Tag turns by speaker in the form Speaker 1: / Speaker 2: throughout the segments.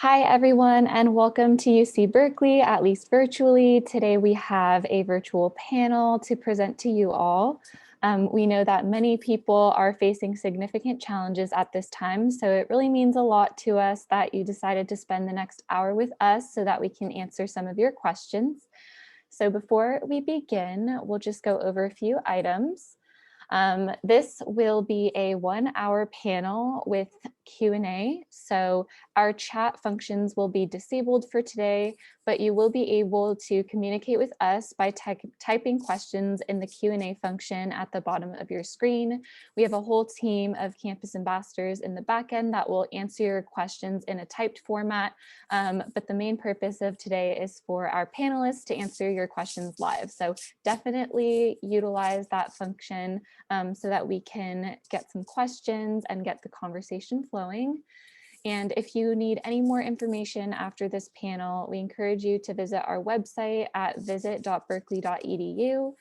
Speaker 1: Hi, everyone, and welcome to UC Berkeley, at least virtually. Today, we have a virtual panel to present to you all. We know that many people are facing significant challenges at this time, so it really means a lot to us that you decided to spend the next hour with us so that we can answer some of your questions. So before we begin, we'll just go over a few items. This will be a 1-hour panel with Q&A. So our chat functions will be disabled for today, but you will be able to communicate with us by typing questions in the Q&A function at the bottom of your screen. We have a whole team of campus ambassadors in the back end that will answer your questions in a typed format. But the main purpose of today is for our panelists to answer your questions live. So definitely utilize that function so that we can get some questions and get the conversation flowing. And if you need any more information after this panel, we encourage you to visit our website at visit.berkeley.edu,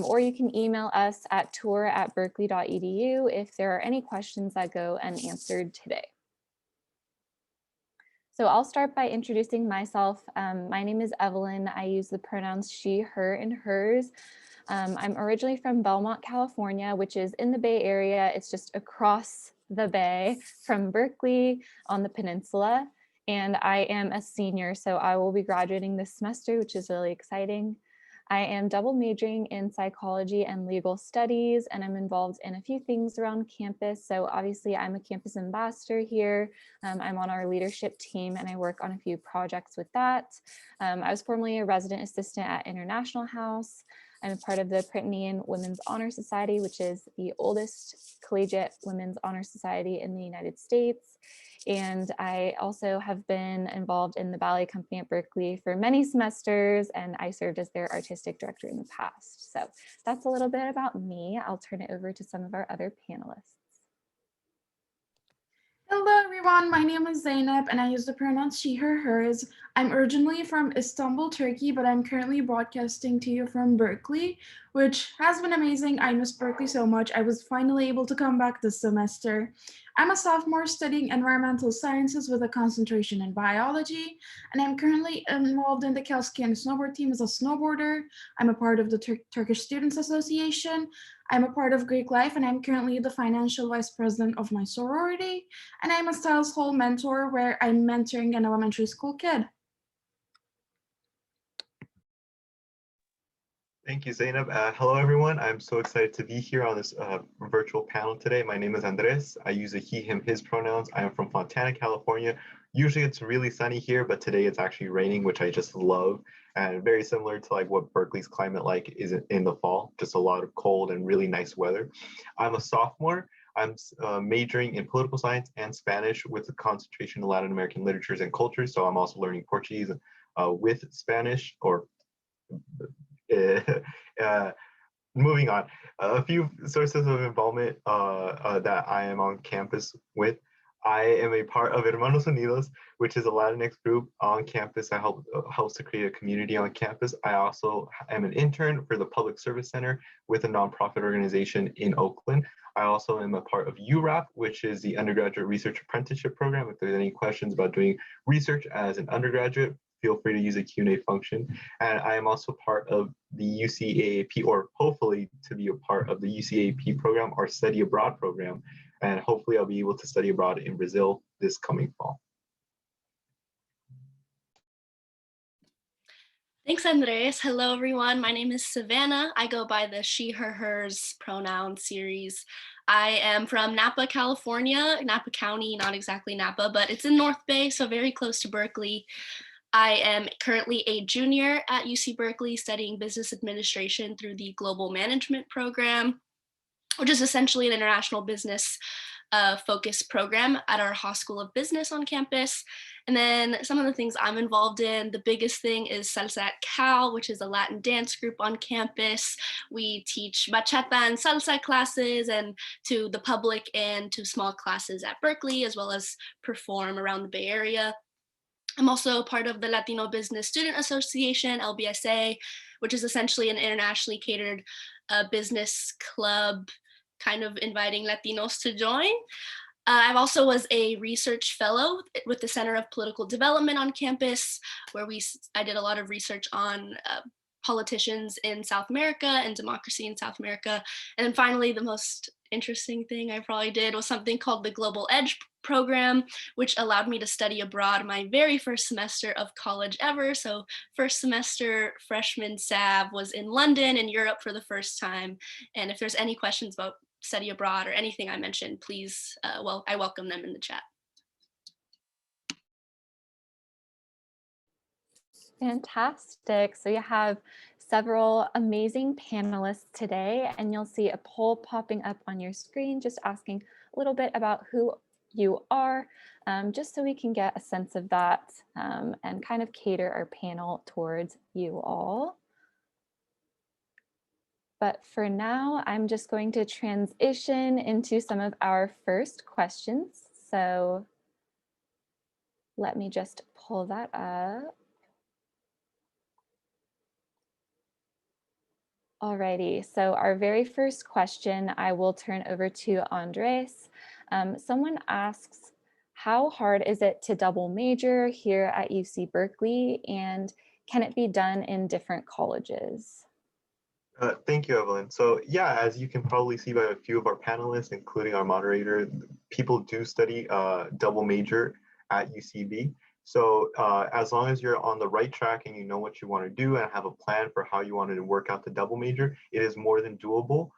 Speaker 1: or you can email us at tour@berkeley.edu if there are any questions that go unanswered today. So I'll start by introducing myself. My name is Evelyn. I use the pronouns she, her, and hers. I'm originally from Belmont, California, which is in the Bay Area. It's just across the bay from Berkeley on the peninsula. And I am a senior, so I will be graduating this semester, which is really exciting. I am double majoring in psychology and legal studies, and I'm involved in a few things around campus. So obviously I'm a campus ambassador here. I'm on our leadership team and I work on a few projects with that. I was formerly a resident assistant at International House. I'm a part of the Brittanian Women's Honor Society, which is the oldest collegiate women's honor society in the United States. And I also have been involved in the ballet company at Berkeley for many semesters, and I served as their artistic director in the past. So that's a little bit about me. I'll turn it over to some of our other panelists.
Speaker 2: Hello everyone, my name is Zeynep and I use the pronouns she, her, hers. I'm originally from Istanbul, Turkey, but I'm currently broadcasting to you from Berkeley, which has been amazing. I miss Berkeley so much. I was finally able to come back this semester. I'm a sophomore studying environmental sciences with a concentration in biology, and I'm currently involved in the Caucasian snowboard team as a snowboarder. I'm a part of the Turkish Students Association. I'm a part of Greek Life, and I'm currently the financial vice president of my sorority. And I'm a Styles Hall mentor where I'm mentoring an elementary school kid.
Speaker 3: Thank you, Zeynep. Hello, everyone. I'm so excited to be here on this virtual panel today. My name is Andrés. I use a he, him, his pronouns. I am from Fontana, California. Usually it's really sunny here, but today it's actually raining, which I just love. And very similar to like what Berkeley's climate like is in the fall, just a lot of cold and really nice weather. I'm a sophomore. I'm majoring in political science and Spanish with a concentration in Latin American literatures and cultures. So I'm also learning Portuguese with Spanish or moving on. A few sources of involvement that I am on campus with. I am a part of Hermanos Unidos, which is a Latinx group on campus that helps to create a community on campus. I also am an intern for the Public Service Center with a nonprofit organization in Oakland. I also am a part of URAP, which is the Undergraduate Research Apprenticeship Program. If there's any questions about doing research as an undergraduate, feel free to use a Q&A function. And I am also part of the UCAAP, or hopefully to be a part of the UCAAP program, our study abroad program. And hopefully I'll be able to study abroad in Brazil this coming fall.
Speaker 4: Thanks, Andrés. Hello, everyone. My name is Savanna. I go by the she, her, hers pronoun series. I am from Napa, California, Napa County, not exactly Napa, but it's in North Bay, so very close to Berkeley. I am currently a junior at UC Berkeley studying business administration through the Global Management Program, which is essentially an international business focused program at our Haas School of Business on campus. And then some of the things I'm involved in, the biggest thing is Salsa at Cal, which is a Latin dance group on campus. We teach bachata and salsa classes and to the public and to small classes at Berkeley, as well as perform around the Bay Area. I'm also part of the Latino Business Student Association, LBSA, which is essentially an internationally catered business club, kind of inviting Latinos to join. I also was a research fellow with the Center of Political Development on campus, where I did a lot of research on politicians in South America and democracy in South America. And then finally, the most interesting thing I probably did was something called the Global Edge program, which allowed me to study abroad my very first semester of college ever. So first semester freshman Sav was in London in Europe for the first time. And if there's any questions about study abroad or anything I mentioned, please, I welcome them in the chat.
Speaker 1: Fantastic. So you have several amazing panelists today, and you'll see a poll popping up on your screen just asking a little bit about who you are, just so we can get a sense of that and kind of cater our panel towards you all. But for now, I'm just going to transition into some of our first questions. So let me just pull that up. Alrighty, so our very first question I will turn over to Andrés. Someone asks, how hard is it to double major here at UC Berkeley, and can it be done in different colleges?
Speaker 3: Thank you, Evelyn. So yeah, as you can probably see by a few of our panelists, including our moderator, people do study double major at UCB. So as long as you're on the right track and you know what you want to do and have a plan for how you want to work out the double major, it is more than doable.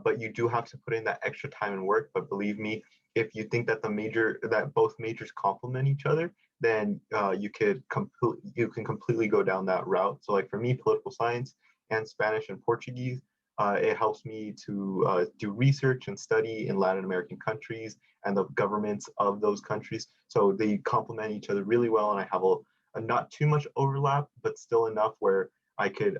Speaker 3: But you do have to put in that extra time and work. But believe me, if you think that both majors complement each other, then you can completely go down that route. So like for me, political science and Spanish and Portuguese, it helps me to do research and study in Latin American countries and the governments of those countries. So they complement each other really well, and I have a not too much overlap, but still enough where I could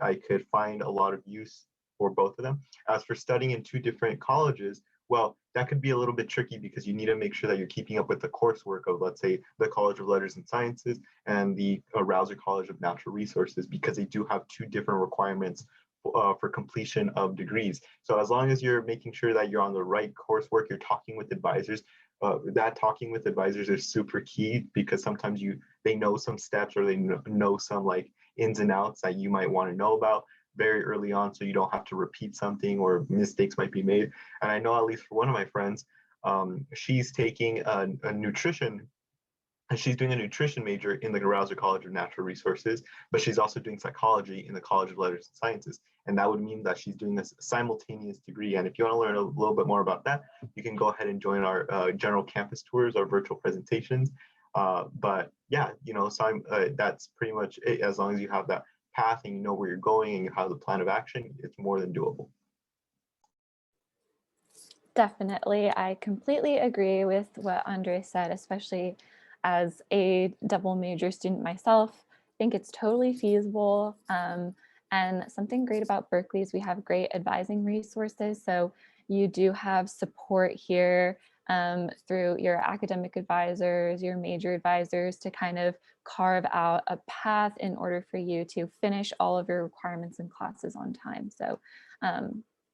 Speaker 3: find a lot of use for both of them. As for studying in two different colleges, well, that could be a little bit tricky because you need to make sure that you're keeping up with the coursework of, let's say, the College of Letters and Sciences and the Rausser College of Natural Resources, because they do have two different requirements for completion of degrees. So as long as you're making sure that you're on the right coursework, you're talking with advisors, talking with advisors is super key, because sometimes they know some steps or they know some like ins and outs that you might want to know about very early on, so you don't have to repeat something or mistakes might be made. And I know, at least for one of my friends, she's taking a nutrition, and she's doing a nutrition major in the Rausser College of Natural Resources, but she's also doing psychology in the College of Letters and Sciences. And that would mean that she's doing this simultaneous degree. And if you want to learn a little bit more about that, you can go ahead and join our general campus tours, our virtual presentations. But yeah, so that's pretty much it. As long as you have that path and you know where you're going and you have the plan of action, it's more than doable.
Speaker 1: Definitely, I completely agree with what Andrés said, especially as a double major student myself. I think it's totally feasible. And something great about Berkeley is we have great advising resources. So you do have support here through your academic advisors, your major advisors, to kind of carve out a path in order for you to finish all of your requirements and classes on time. So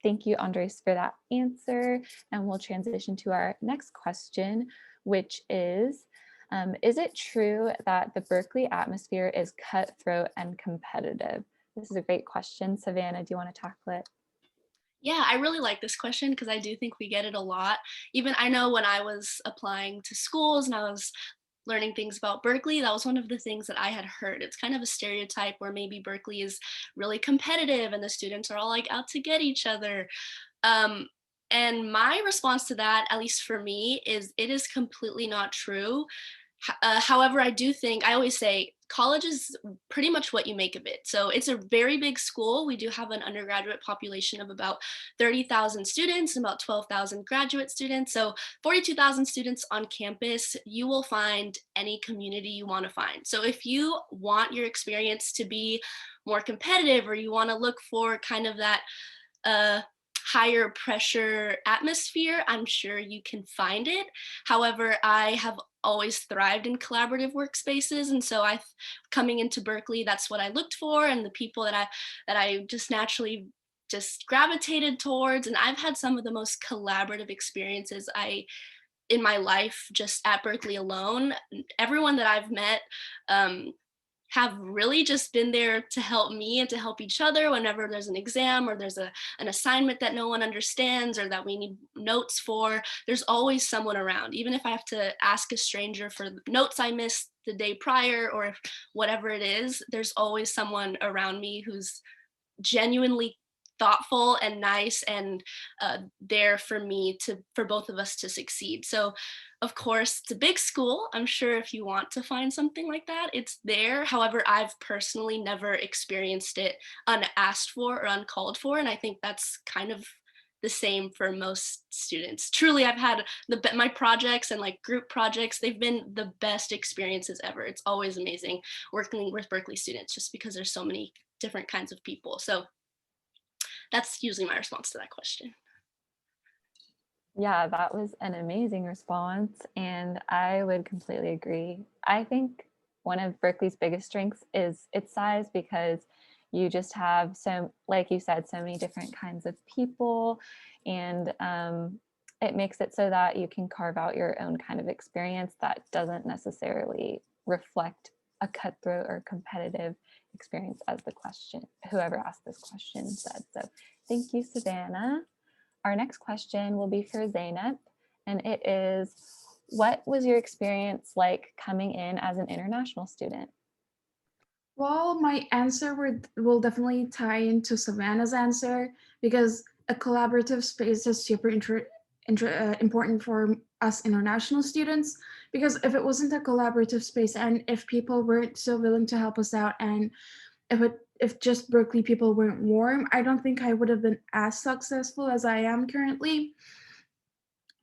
Speaker 1: thank you, Andrés, for that answer. And we'll transition to our next question, which is it true that the Berkeley atmosphere is cutthroat and competitive? This is a great question. Savanna, do you want to tackle it?
Speaker 4: Yeah, I really like this question because I do think we get it a lot. Even I know when I was applying to schools and I was learning things about Berkeley, that was one of the things that I had heard. It's kind of a stereotype where maybe Berkeley is really competitive and the students are all like out to get each other. And my response to that, at least for me, is it is completely not true. However, I do think, I always say, college is pretty much what you make of it. So it's a very big school. We do have an undergraduate population of about 30,000 students and about 12,000 graduate students. So 42,000 students on campus. You will find any community you want to find. So if you want your experience to be more competitive, or you want to look for kind of that higher pressure atmosphere, I'm sure you can find it. However, I have always thrived in collaborative workspaces, and so coming into Berkeley, that's what I looked for, and the people that I just naturally just gravitated towards. And I've had some of the most collaborative experiences I in my life, just at Berkeley alone, everyone that I've met have really just been there to help me and to help each other whenever there's an exam or there's an assignment that no one understands or that we need notes for. There's always someone around, even if I have to ask a stranger for notes I missed the day prior or if whatever it is, there's always someone around me who's genuinely thoughtful and nice and there for me for both of us to succeed. So of course it's a big school. I'm sure if you want to find something like that, it's there. However, I've personally never experienced it unasked for or uncalled for, and I think that's kind of the same for most students. Truly, I've had my projects and like group projects, they've been the best experiences ever. It's always amazing working with Berkeley students just because there's so many different kinds of people. So that's usually my response to that question.
Speaker 1: Yeah, that was an amazing response, and I would completely agree. I think one of Berkeley's biggest strengths is its size, because you just have like you said, so many different kinds of people, and it makes it so that you can carve out your own kind of experience that doesn't necessarily reflect a cutthroat or competitive experience, as the question, whoever asked this question said. So thank you, Savanna. Our next question will be for Zeynep, and it is, what was your experience like coming in as an international student?
Speaker 2: Well, my answer will definitely tie into Savannah's answer, because a collaborative space is super important for us international students. Because if it wasn't a collaborative space and if people weren't so willing to help us out, and if just Berkeley people weren't warm, I don't think I would have been as successful as I am currently.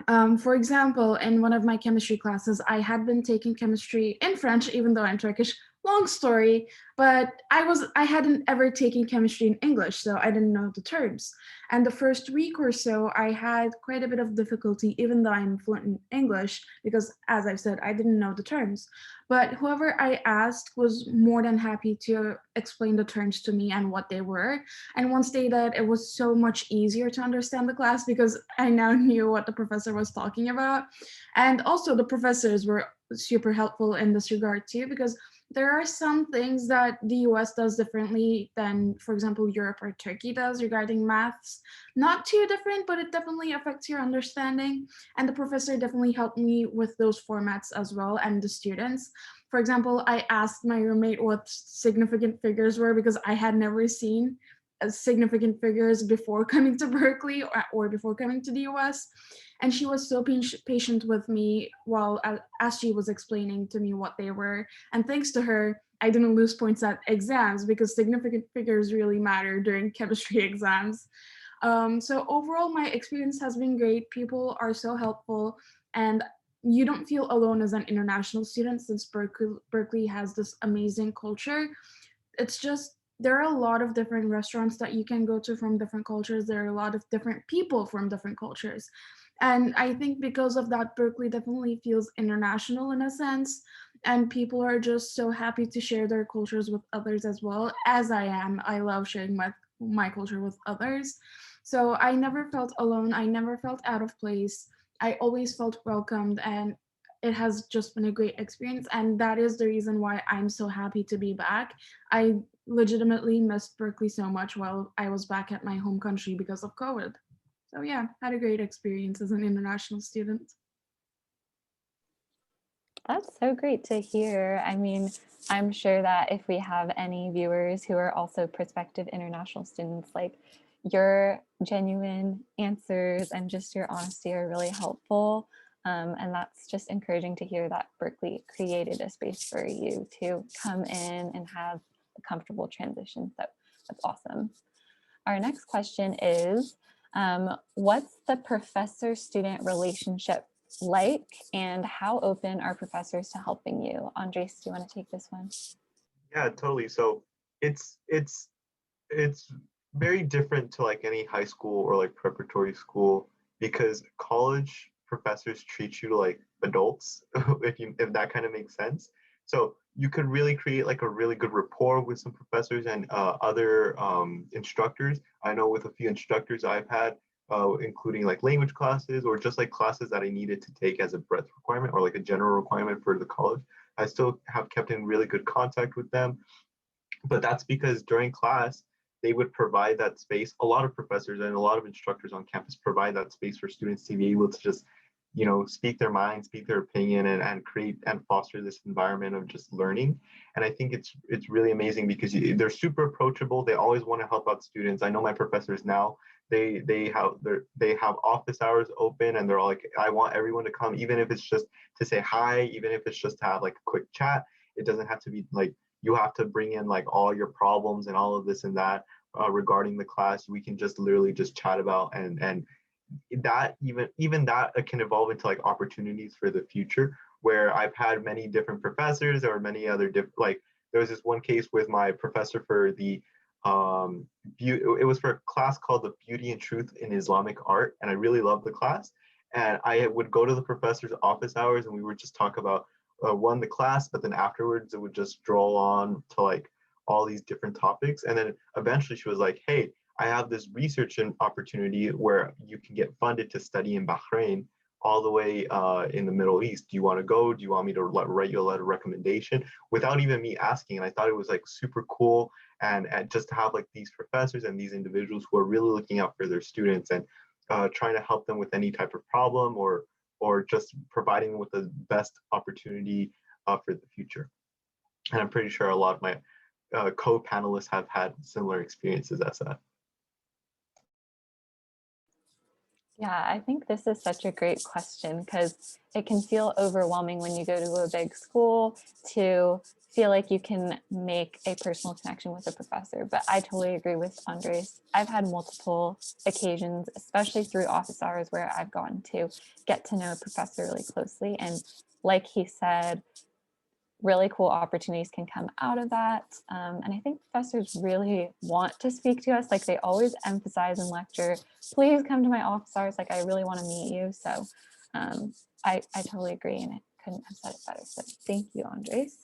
Speaker 2: For example, in one of my chemistry classes, I had been taking chemistry in French, even though I'm Turkish. Long story, but I hadn't ever taken chemistry in English, so I didn't know the terms. And the first week or so, I had quite a bit of difficulty, even though I'm fluent in English, because as I've said, I didn't know the terms. But whoever I asked was more than happy to explain the terms to me and what they were. And once they did, it was so much easier to understand the class, because I now knew what the professor was talking about. And also the professors were super helpful in this regard too, because there are some things that the US does differently than, for example, Europe or Turkey does regarding maths. Not too different, but it definitely affects your understanding. And the professor definitely helped me with those formats as well, and the students. For example, I asked my roommate what significant figures were, because I had never seen significant figures before coming to Berkeley or before coming to the US. And she was so patient with me as she was explaining to me what they were. And thanks to her, I didn't lose points at exams, because significant figures really matter during chemistry exams. So overall, my experience has been great. People are so helpful, and you don't feel alone as an international student, since Berkeley has this amazing culture. It's just, there are a lot of different restaurants that you can go to from different cultures. There are a lot of different people from different cultures. And I think because of that, Berkeley definitely feels international in a sense. And people are just so happy to share their cultures with others as well, as I am. I love sharing my culture with others. So I never felt alone. I never felt out of place. I always felt welcomed, and it has just been a great experience. And that is the reason why I'm so happy to be back. I legitimately missed Berkeley so much while I was back at my home country because of COVID. So yeah, had a great experience as an international student.
Speaker 1: That's so great to hear. I mean, I'm sure that if we have any viewers who are also prospective international students, like, your genuine answers and just your honesty are really helpful. And that's just encouraging to hear that Berkeley created a space for you to come in and have a comfortable transition. So that's awesome. Our next question is, what's the professor-student relationship like, and how open are professors to helping you? Andrés, do you want to take this one?
Speaker 3: Yeah, totally. So it's very different to like any high school or like preparatory school, because college professors treat you like adults, if that kind of makes sense. So you could really create like a really good rapport with some professors and other instructors. I know with a few instructors I've had, including like language classes or just like classes that I needed to take as a breadth requirement or like a general requirement for the college. I still have kept in really good contact with them, but that's because during class, they would provide that space. A lot of professors and a lot of instructors on campus provide that space for students to be able to just, speak their mind, speak their opinion, and create and foster this environment of just learning. And I think it's really amazing because they're super approachable. They always want to help out students. I know my professors now, they have office hours open, and they're all like, I want everyone to come, even if it's just to say hi, even if it's just to have like a quick chat. It doesn't have to be like you have to bring in like all your problems and all of this and that regarding the class. We can just literally just chat about, and that even that can evolve into like opportunities for the future, where I've had many different professors or many other different, like there was this one case with my professor for the it was for a class called the Beauty and Truth in Islamic Art, and I really loved the class. And I would go to the professor's office hours, and we would just talk about the class, but then afterwards it would just draw on to like all these different topics. And then eventually she was like, hey, I have this research opportunity where you can get funded to study in Bahrain, all the way in the Middle East. Do you want to go? Do you want me to write you a letter of recommendation? Without even me asking. And I thought it was like super cool. And just to have like these professors and these individuals who are really looking out for their students and trying to help them with any type of problem, or just providing them with the best opportunity for the future. And I'm pretty sure a lot of my co-panelists have had similar experiences as that.
Speaker 1: Yeah, I think this is such a great question because it can feel overwhelming when you go to a big school to feel like you can make a personal connection with a professor. But I totally agree with Andres. I've had multiple occasions, especially through office hours, where I've gotten to get to know a professor really closely. And like he said, really cool opportunities can come out of that. And I think professors really want to speak to us. Like they always emphasize in lecture, please come to my office hours. Like I really want to meet you. So I totally agree, and I couldn't have said it better. So thank you, Andres.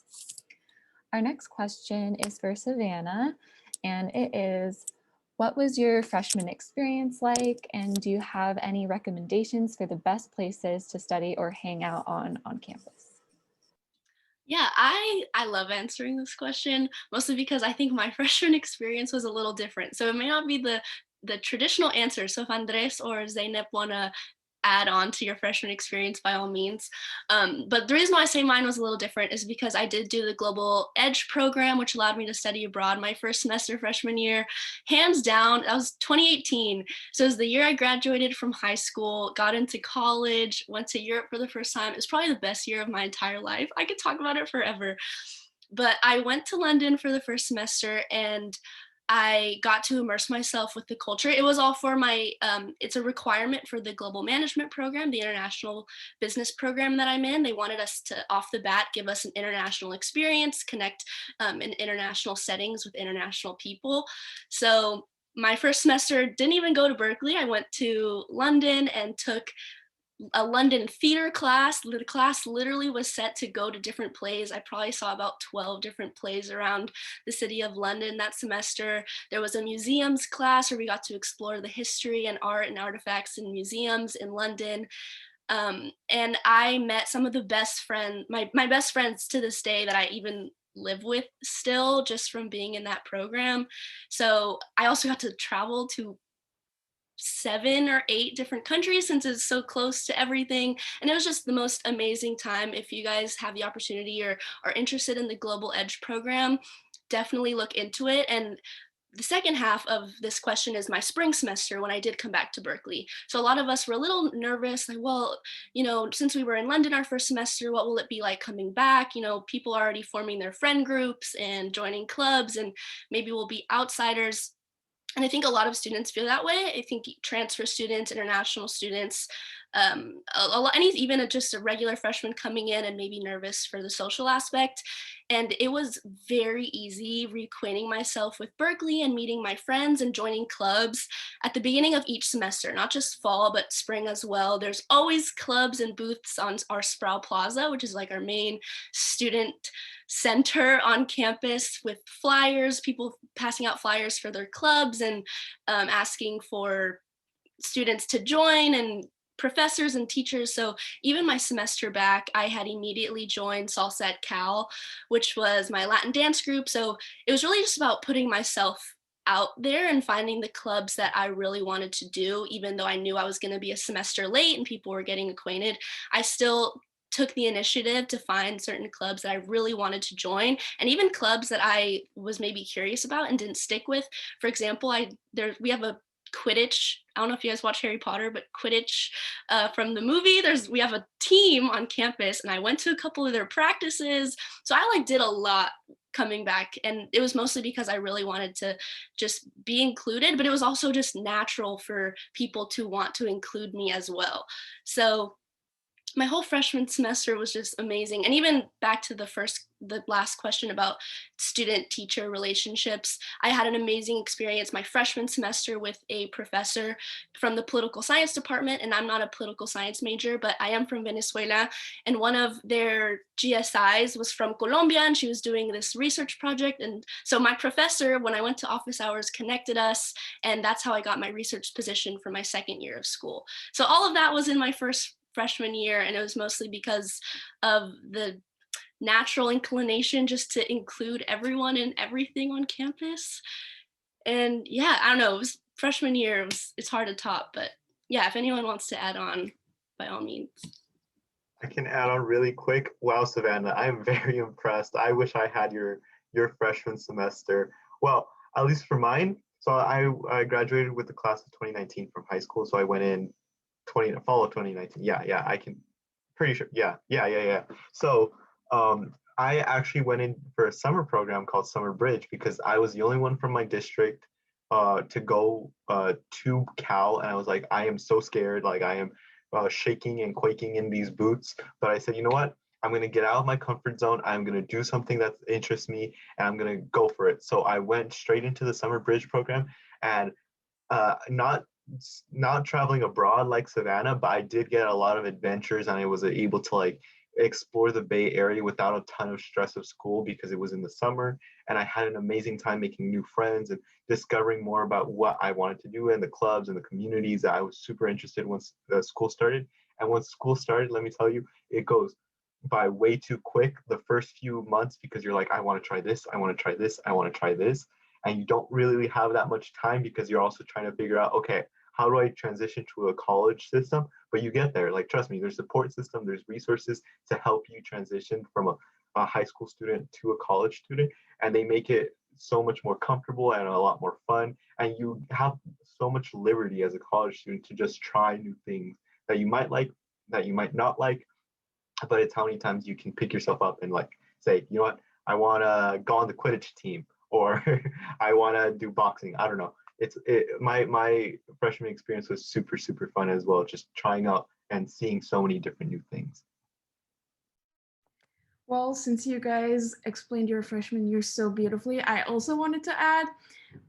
Speaker 1: Our next question is for Savanna, and it is, what was your freshman experience like? And do you have any recommendations for the best places to study or hang out on campus?
Speaker 4: Yeah, I love answering this question, mostly because I think my freshman experience was a little different. So it may not be the traditional answer. So if Andres or Zeynep want to add on to your freshman experience, by all means. But the reason why I say mine was a little different is because I did do the Global Edge program, which allowed me to study abroad my first semester freshman year. Hands down, that was 2018. So it was the year I graduated from high school, got into college, went to Europe for the first time. It was probably the best year of my entire life. I could talk about it forever. But I went to London for the first semester, and I got to immerse myself with the culture. It was all for my, it's a requirement for the global management program, the international business program that I'm in. They wanted us to, off the bat, give us an international experience, connect in international settings with international people. So my first semester didn't even go to Berkeley. I went to London and took a London theater class. The class literally was set to go to different plays. I probably saw about 12 different plays around the city of London that semester. There was a museums class where we got to explore the history and art and artifacts in museums in London. And I met some of the best friends, my best friends to this day, that I even live with still, just from being in that program. So I also got to travel to 7 or 8 different countries since it's so close to everything. And it was just the most amazing time. If you guys have the opportunity or are interested in the Global Edge program, definitely look into it. And the second half of this question is my spring semester when I did come back to Berkeley. So a lot of us were a little nervous, like, well, since we were in London our first semester, what will it be like coming back? People are already forming their friend groups and joining clubs, and maybe we'll be outsiders. And I think a lot of students feel that way. I think transfer students, international students, a lot, and even just a regular freshman coming in and maybe nervous for the social aspect. And it was very easy reacquainting myself with Berkeley and meeting my friends and joining clubs at the beginning of each semester, not just fall, but spring as well. There's always clubs and booths on our Sproul Plaza, which is like our main student center on campus, with flyers, people passing out flyers for their clubs and asking for students to join and professors and teachers. So even my semester back, I had immediately joined Salsa at Cal, which was my Latin dance group. So it was really just about putting myself out there and finding the clubs that I really wanted to do. Even though I knew I was going to be a semester late and people were getting acquainted, I still took the initiative to find certain clubs that I really wanted to join, and even clubs that I was maybe curious about and didn't stick with. For example, we have a Quidditch. I don't know if you guys watch Harry Potter, but Quidditch from the movie. We have a team on campus, and I went to a couple of their practices. So I like did a lot coming back, and it was mostly because I really wanted to just be included, but it was also just natural for people to want to include me as well. So my whole freshman semester was just amazing. And even back to the last question about student teacher relationships, I had an amazing experience my freshman semester with a professor from the political science department. And I'm not a political science major, but I am from Venezuela. And one of their GSIs was from Colombia, and she was doing this research project. And so my professor, when I went to office hours, connected us. And that's how I got my research position for my second year of school. So all of that was in my freshman year, and it was mostly because of the natural inclination just to include everyone and everything on campus. And yeah, I don't know, it was freshman year, it's hard to top, but yeah, if anyone wants to add on, by all means.
Speaker 3: I can add on really quick. Wow, Savanna, I am very impressed. I wish I had your freshman semester. Well, at least for mine. So I graduated with the class of 2019 from high school. So I went in fall of 2019. Yeah, I can pretty sure. Yeah. So I actually went in for a summer program called Summer Bridge because I was the only one from my district to go to Cal, and I was like, I am so scared, like I am shaking and quaking in these boots. But I said, you know what? I'm gonna get out of my comfort zone. I'm gonna do something that interests me, and I'm gonna go for it. So I went straight into the Summer Bridge program, and not traveling abroad like Savanna, but I did get a lot of adventures, and I was able to like explore the Bay Area without a ton of stress of school because it was in the summer, and I had an amazing time making new friends and discovering more about what I wanted to do in the clubs and the communities that I was super interested in once the school started. And once school started, let me tell you, it goes by way too quick the first few months because you're like, I want to try this, I want to try this, I want to try this. And you don't really have that much time because you're also trying to figure out, okay, how do I transition to a college system? But you get there. Like, trust me, there's support system, there's resources to help you transition from a high school student to a college student. And they make it so much more comfortable and a lot more fun. And you have so much liberty as a college student to just try new things that you might like, that you might not like. But it's how many times you can pick yourself up and like say, you know what, I want to go on the Quidditch team, or I want to do boxing. I don't know. My freshman experience was super fun as well, just trying out and seeing so many different new things.
Speaker 2: Well, since you guys explained your freshman year so beautifully, I also wanted to add,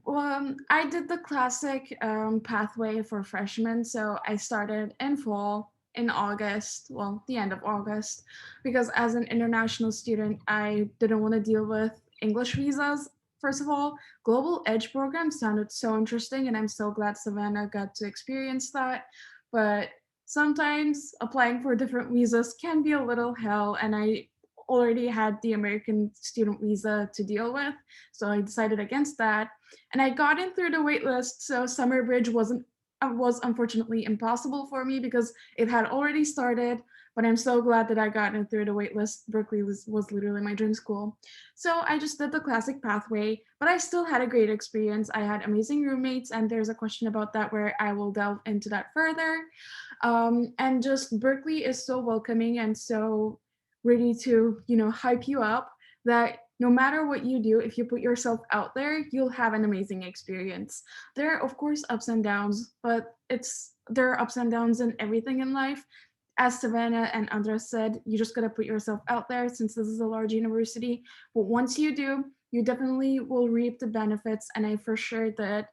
Speaker 2: I did the classic pathway for freshmen. So I started in fall, in August, well, the end of August, because as an international student, I didn't want to deal with English visas. First of all, Global Edge program sounded so interesting, and I'm so glad Savanna got to experience that. But sometimes applying for different visas can be a little hell, and I already had the American student visa to deal with, so I decided against that. And I got in through the wait list, so Summer Bridge was unfortunately impossible for me because it had already started, but I'm so glad that I got in through the wait list. Berkeley was literally my dream school. So I just did the classic pathway, but I still had a great experience. I had amazing roommates, and there's a question about that where I will delve into that further. And just Berkeley is so welcoming and so ready to, hype you up that no matter what you do, if you put yourself out there, you'll have an amazing experience. There are, of course, ups and downs, but there are ups and downs in everything in life. As Savanna and Andrés said, you just gotta put yourself out there since this is a large university. But once you do, you definitely will reap the benefits. And I for sure did.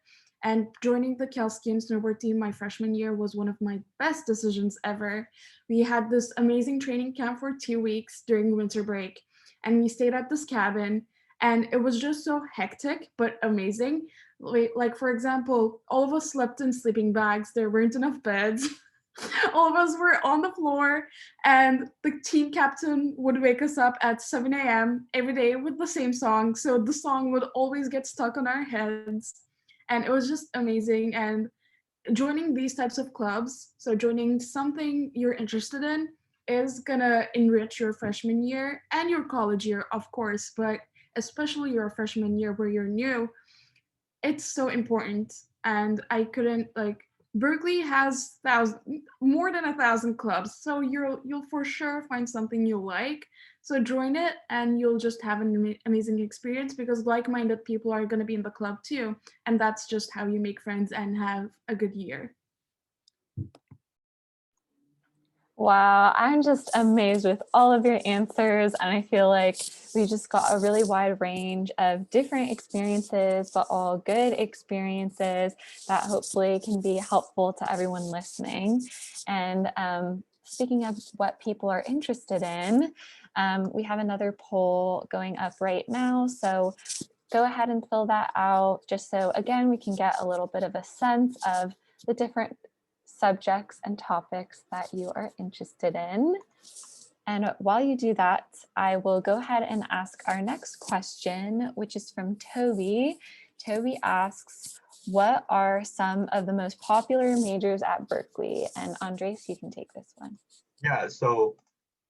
Speaker 2: And joining the Cal Ski and Snowboard team my freshman year was one of my best decisions ever. We had this amazing training camp for 2 weeks during winter break, and we stayed at this cabin, and it was just so hectic but amazing. Like, for example, all of us slept in sleeping bags. There weren't enough beds. All of us were on the floor, and the team captain would wake us up at 7 a.m. every day with the same song. So the song would always get stuck on our heads. And it was just amazing. And joining these types of clubs, so joining something you're interested in, is gonna enrich your freshman year and your college year, of course, but especially your freshman year where you're new. It's so important. And I couldn't, like, Berkeley has more than 1,000 clubs, so you'll for sure find something you like. So join it, and you'll just have an amazing experience, because like-minded people are going to be in the club too, and that's just how you make friends and have a good year.
Speaker 1: Wow, I'm just amazed with all of your answers, and I feel like we just got a really wide range of different experiences, but all good experiences that hopefully can be helpful to everyone listening. And speaking of what people are interested in, we have another poll going up right now, so go ahead and fill that out, just so again we can get a little bit of a sense of the different subjects and topics that you are interested in. And while you do that, I will go ahead and ask our next question, which is from Toby. Toby asks, what are some of the most popular majors at Berkeley? And Andrés, you can take this one.
Speaker 3: Yeah, so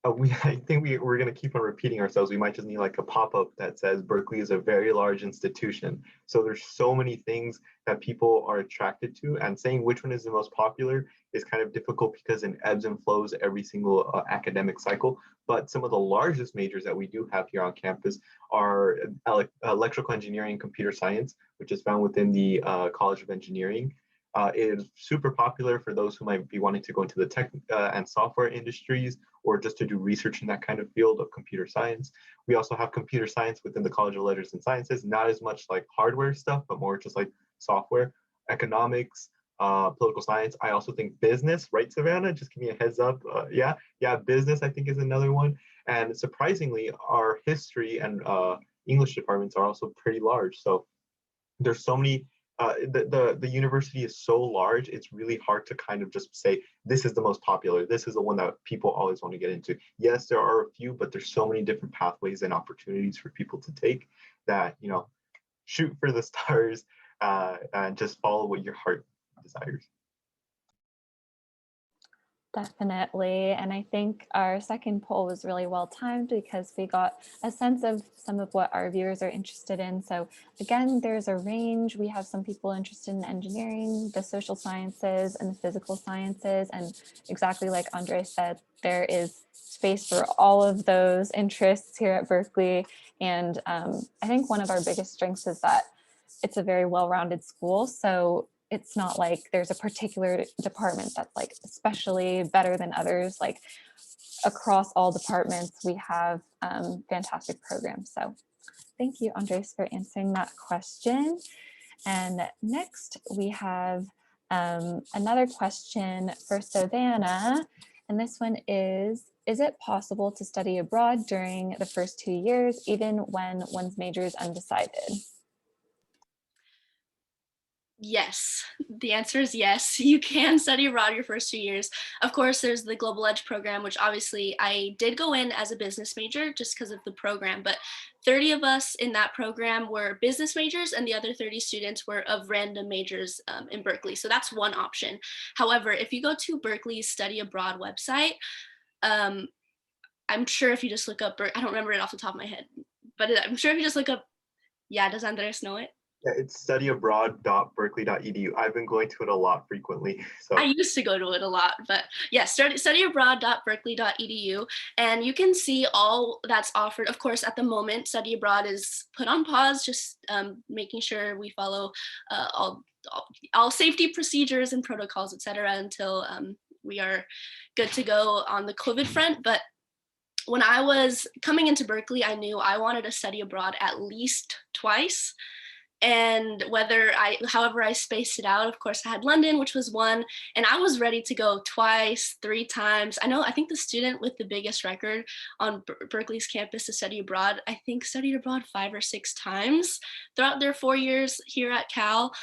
Speaker 3: I think we're going to keep on repeating ourselves. We might just need like a pop-up that says Berkeley is a very large institution. So there's so many things that people are attracted to, and saying which one is the most popular is kind of difficult because it ebbs and flows every single academic cycle. But some of the largest majors that we do have here on campus are electrical engineering, computer science, which is found within the College of Engineering. It is super popular for those who might be wanting to go into the tech and software industries, or just to do research in that kind of field of computer science. We also have computer science within the College of Letters and Sciences, not as much like hardware stuff, but more just like software, economics, political science. I also think business, right, Savanna? Just give me a heads up. Yeah, business I think is another one. And surprisingly, our history and English departments are also pretty large. So there's so many the university is so large, it's really hard to kind of just say this is the most popular, this is the one that people always want to get into. Yes, there are a few, but there's so many different pathways and opportunities for people to take that, you know, shoot for the stars and just follow what your heart desires.
Speaker 1: Definitely. And I think our second poll was really well timed because we got a sense of some of what our viewers are interested in. So again, there's a range. We have some people interested in engineering, the social sciences, and the physical sciences. And exactly like Andrés said, there is space for all of those interests here at Berkeley. And I think one of our biggest strengths is that it's a very well-rounded school. So it's not like there's a particular department that's like especially better than others. Like across all departments, we have fantastic programs. So thank you, Andrés, for answering that question. And next we have another question for Savanna. And this one is it possible to study abroad during the first 2 years, even when one's major is undecided?
Speaker 4: Yes, the answer is yes. You can study abroad your first 2 years. Of course, there's the Global Edge program, which obviously I did go in as a business major just because of the program, but 30 of us in that program were business majors and the other 30 students were of random majors in Berkeley. So that's one option. However, if you go to Berkeley's study abroad website, I'm sure if you just look up, I don't remember it off the top of my head, but I'm sure if you just look up, yeah, does Andrés know it?
Speaker 3: Yeah, it's studyabroad.berkeley.edu. I've been going to it a lot frequently. So
Speaker 4: I used to go to it a lot, but yeah, studyabroad.berkeley.edu, and you can see all that's offered. Of course, at the moment, study abroad is put on pause, just making sure we follow all safety procedures and protocols, etc., until we are good to go on the COVID front. But when I was coming into Berkeley, I knew I wanted to study abroad at least twice. And however I spaced it out, of course I had London, which was one, and I was ready to go twice, 3 times. I think the student with the biggest record on Berkeley's campus to study abroad, I think studied abroad 5 or 6 times throughout their 4 years here at Cal.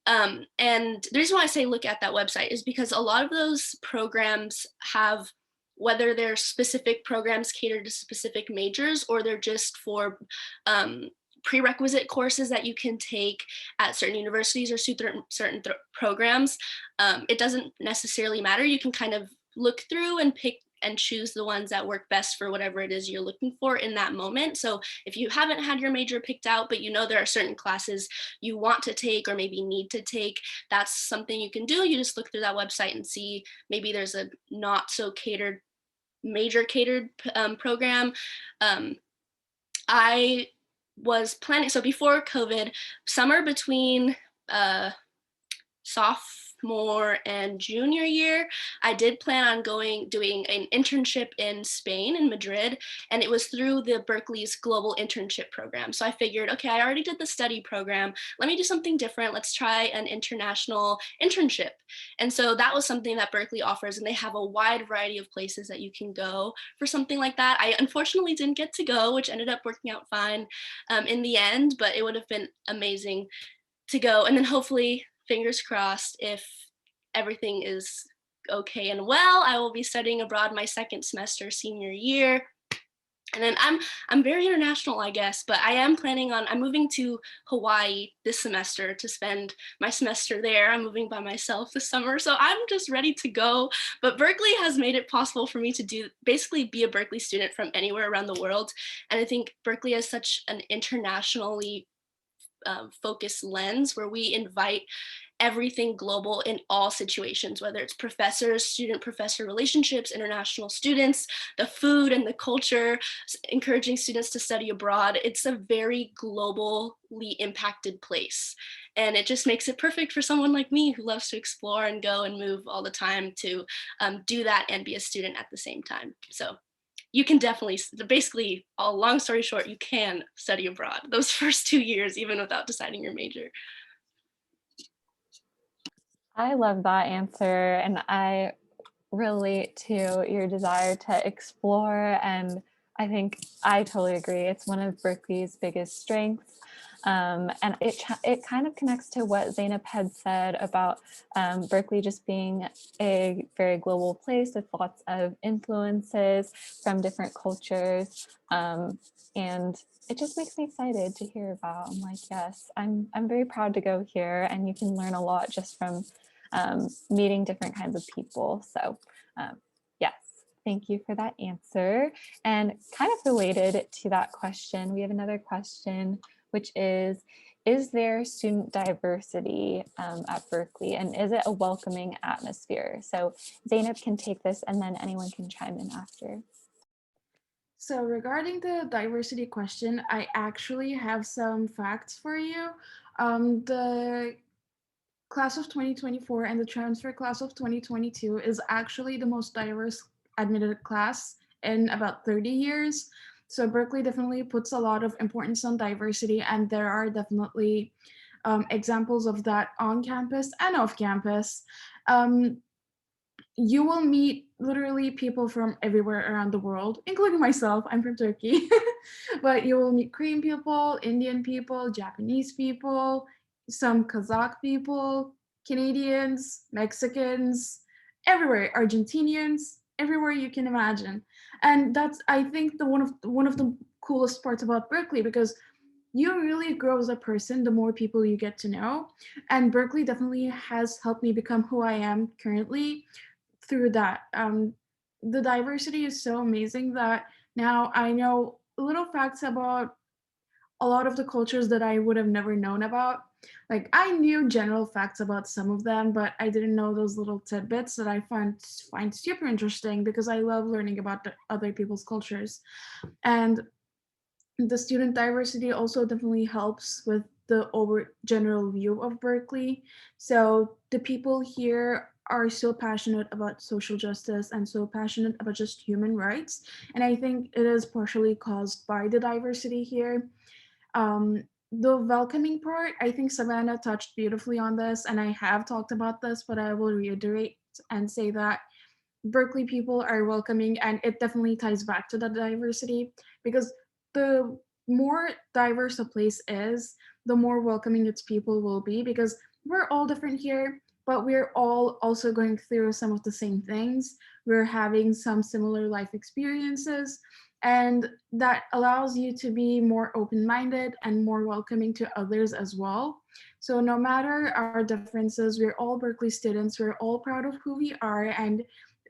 Speaker 4: And the reason why I say look at that website is because a lot of those programs have, whether they're specific programs catered to specific majors or they're just for prerequisite courses that you can take at certain universities or certain programs, it doesn't necessarily matter. You can kind of look through and pick and choose the ones that work best for whatever it is you're looking for in that moment. So if you haven't had your major picked out, but you know there are certain classes you want to take or maybe need to take, that's something you can do. You just look through that website and see maybe there's a not so major catered program. I was planning, so before COVID, summer between sophomore and junior year, I did plan on doing an internship in Spain, in Madrid, and it was through the Berkeley's global internship program. So I figured, okay, I already did the study program, let me do something different. Let's try an international internship. And so that was something that Berkeley offers, and they have a wide variety of places that you can go for something like that. I unfortunately didn't get to go, which ended up working out fine in the end, but it would have been amazing to go. And then hopefully, fingers crossed, if everything is okay and well, I will be studying abroad my second semester senior year. And then I'm very international, I guess, but I am planning on, I'm moving to Hawaii this semester to spend my semester there. I'm moving by myself this summer, so I'm just ready to go. But Berkeley has made it possible for me to basically be a Berkeley student from anywhere around the world. And I think Berkeley has such an internationally focused lens where we invite everything global in all situations, whether it's professors, student-professor relationships, international students, the food and the culture, encouraging students to study abroad. It's a very globally impacted place. And it just makes it perfect for someone like me who loves to explore and go and move all the time to do that and be a student at the same time. So you can definitely, basically, a long story short, you can study abroad those first 2 years, even without deciding your major.
Speaker 1: I love that answer, and I relate to your desire to explore, and I think I totally agree. It's one of Berkeley's biggest strengths. And it kind of connects to what Zeynep had said about Berkeley just being a very global place with lots of influences from different cultures. And it just makes me excited to hear about. I'm like, yes, I'm very proud to go here, and you can learn a lot just from meeting different kinds of people. So yes, thank you for that answer. And kind of related to that question, we have another question, which is there student diversity at Berkeley, and is it a welcoming atmosphere? So Zeynep can take this, and then anyone can chime in after.
Speaker 2: So regarding the diversity question, I actually have some facts for you. The class of 2024 and the transfer class of 2022 is actually the most diverse admitted class in about 30 years. So Berkeley definitely puts a lot of importance on diversity, and there are definitely examples of that on campus and off campus. You will meet literally people from everywhere around the world, including myself. I'm from Turkey. But you will meet Korean people, Indian people, Japanese people, some Kazakh people, Canadians, Mexicans, everywhere, Argentinians, everywhere you can imagine. And that's, I think, one of the coolest parts about Berkeley, because you really grow as a person the more people you get to know. And Berkeley definitely has helped me become who I am currently through that. The diversity is so amazing that now I know little facts about a lot of the cultures that I would have never known about. Like, I knew general facts about some of them, but I didn't know those little tidbits that I find super interesting, because I love learning about the other people's cultures. And the student diversity also definitely helps with the over general view of Berkeley. So the people here are so passionate about social justice and so passionate about just human rights. And I think it is partially caused by the diversity here. the welcoming part, I think Savanna touched beautifully on this, and I have talked about this, but I will reiterate and say that Berkeley people are welcoming, and it definitely ties back to the diversity, because the more diverse a place is, the more welcoming its people will be, because we're all different here, but we're all also going through some of the same things. We're having some similar life experiences, and that allows you to be more open-minded and more welcoming to others as well. So no matter our differences, we're all Berkeley students, we're all proud of who we are, and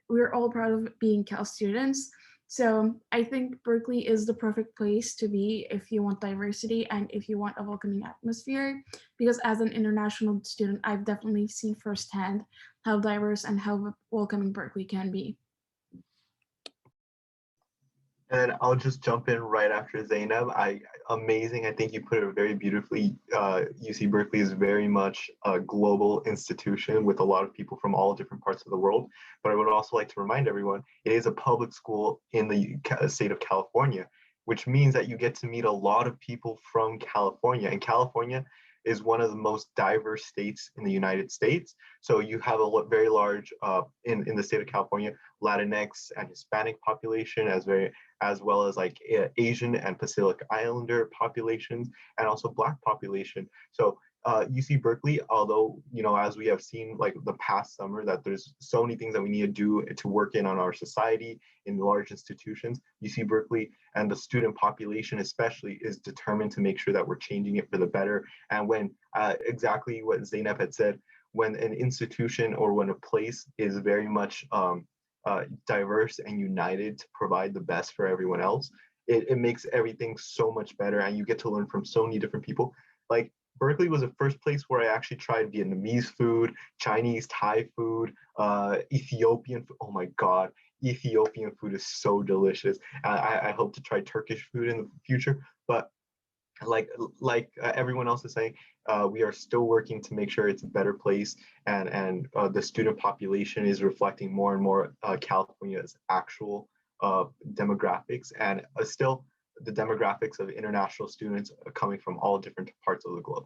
Speaker 2: we're all proud of being Cal students. So I think Berkeley is the perfect place to be if you want diversity and if you want a welcoming atmosphere. Because as an international student, I've definitely seen firsthand how diverse and how welcoming Berkeley can be.
Speaker 3: And I'll just jump in right after Zeynep. Amazing. I think you put it very beautifully. UC Berkeley is very much a global institution with a lot of people from all different parts of the world. But I would also like to remind everyone, it is a public school in the state of California, which means that you get to meet a lot of people from California. And California is one of the most diverse states in the United States. So you have a very large, in the state of California, Latinx and Hispanic population, as well as like Asian and Pacific Islander populations, and also Black population. So UC Berkeley, although, as we have seen like the past summer, that there's so many things that we need to do to work in on our society in large institutions, UC Berkeley and the student population especially is determined to make sure that we're changing it for the better. And when exactly what Zeynep had said, when an institution or when a place is very much diverse and united to provide the best for everyone else, it makes everything so much better, and you get to learn from so many different people. Like Berkeley was the first place where I actually tried Vietnamese food, Chinese, Thai food, Ethiopian food. Oh my God, Ethiopian food is so delicious. I hope to try Turkish food in the future, but like everyone else is saying, we are still working to make sure it's a better place, and the student population is reflecting more and more California's actual demographics, and still the demographics of international students coming from all different parts of the globe.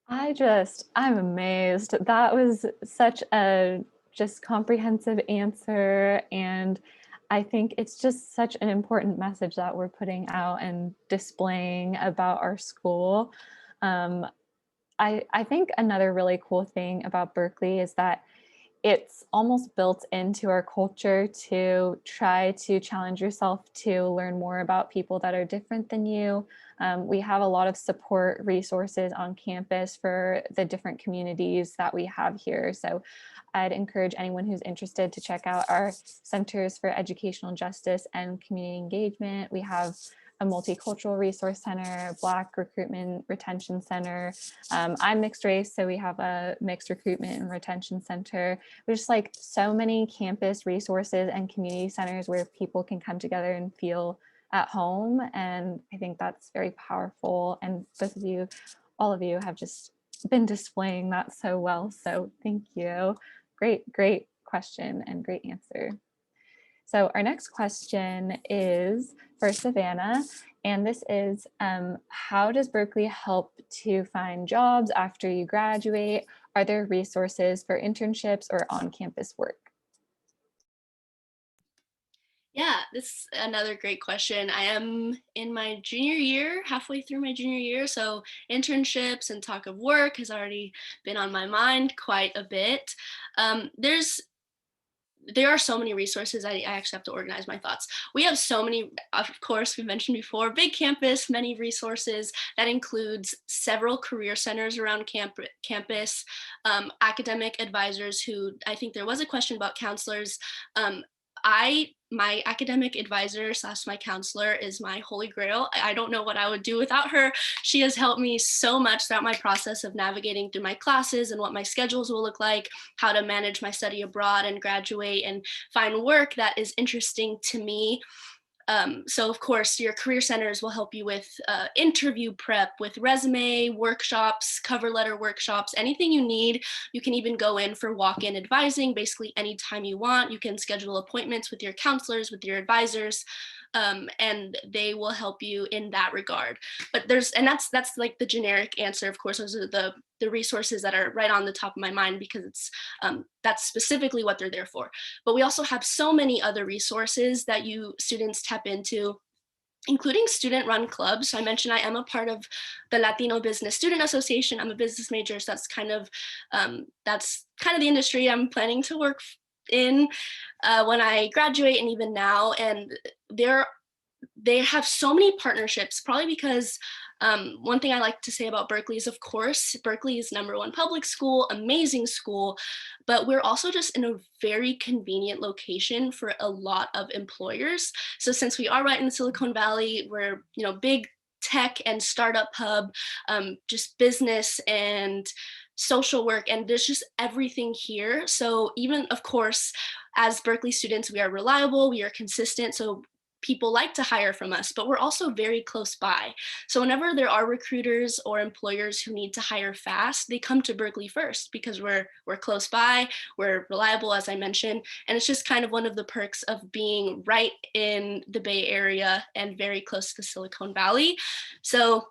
Speaker 1: I'm amazed. That was such a just comprehensive answer, and I think it's just such an important message that we're putting out and displaying about our school. I think another really cool thing about Berkeley is that it's almost built into our culture to try to challenge yourself to learn more about people that are different than you. We have a lot of support resources on campus for the different communities that we have here. So I'd encourage anyone who's interested to check out our Centers for Educational Justice and Community Engagement. We have a multicultural resource center, Black recruitment retention center. I'm mixed race, so we have a mixed recruitment and retention center. There's just like so many campus resources and community centers where people can come together and feel at home. And I think that's very powerful. And both of you, all of you have just been displaying that so well. So thank you. Great question and great answer. So our next question is for Savanna, and this is, how does Berkeley help to find jobs after you graduate? Are there resources for internships or on-campus work?
Speaker 4: Yeah, this is another great question. I am in my junior year, halfway through my junior year, so internships and talk of work has already been on my mind quite a bit. There are so many resources. I actually have to organize my thoughts. We have so many, of course, we mentioned before, big campus, many resources. That includes several career centers around campus, academic advisors who, I think there was a question about counselors. My academic advisor / my counselor is my holy grail. I don't know what I would do without her. She has helped me so much throughout my process of navigating through my classes and what my schedules will look like, how to manage my study abroad and graduate and find work that is interesting to me. So of course, your career centers will help you with interview prep, with resume workshops, cover letter workshops, anything you need. You can even go in for walk-in advising, basically anytime you want. You can schedule appointments with your counselors, with your advisors, and they will help you in that regard. But that's like the generic answer. Of course, those are the resources that are right on the top of my mind, because it's that's specifically what they're there for. But we also have so many other resources that you students tap into, including student-run clubs. So I mentioned I am a part of the Latino Business Student Association. I'm a business major, so that's kind of the industry I'm planning to work in when I graduate, and even now. And they have so many partnerships, probably because one thing I like to say about Berkeley is, of course, Berkeley is #1 public school, amazing school, but we're also just in a very convenient location for a lot of employers. So since we are right in the Silicon Valley, we're, big tech and startup hub, just business and social work, and there's just everything here. So even, of course, as Berkeley students, we are reliable, we are consistent. So people like to hire from us, but we're also very close by. So whenever there are recruiters or employers who need to hire fast, they come to Berkeley first because we're close by, we're reliable, as I mentioned, and it's just kind of one of the perks of being right in the Bay Area and very close to the Silicon Valley. So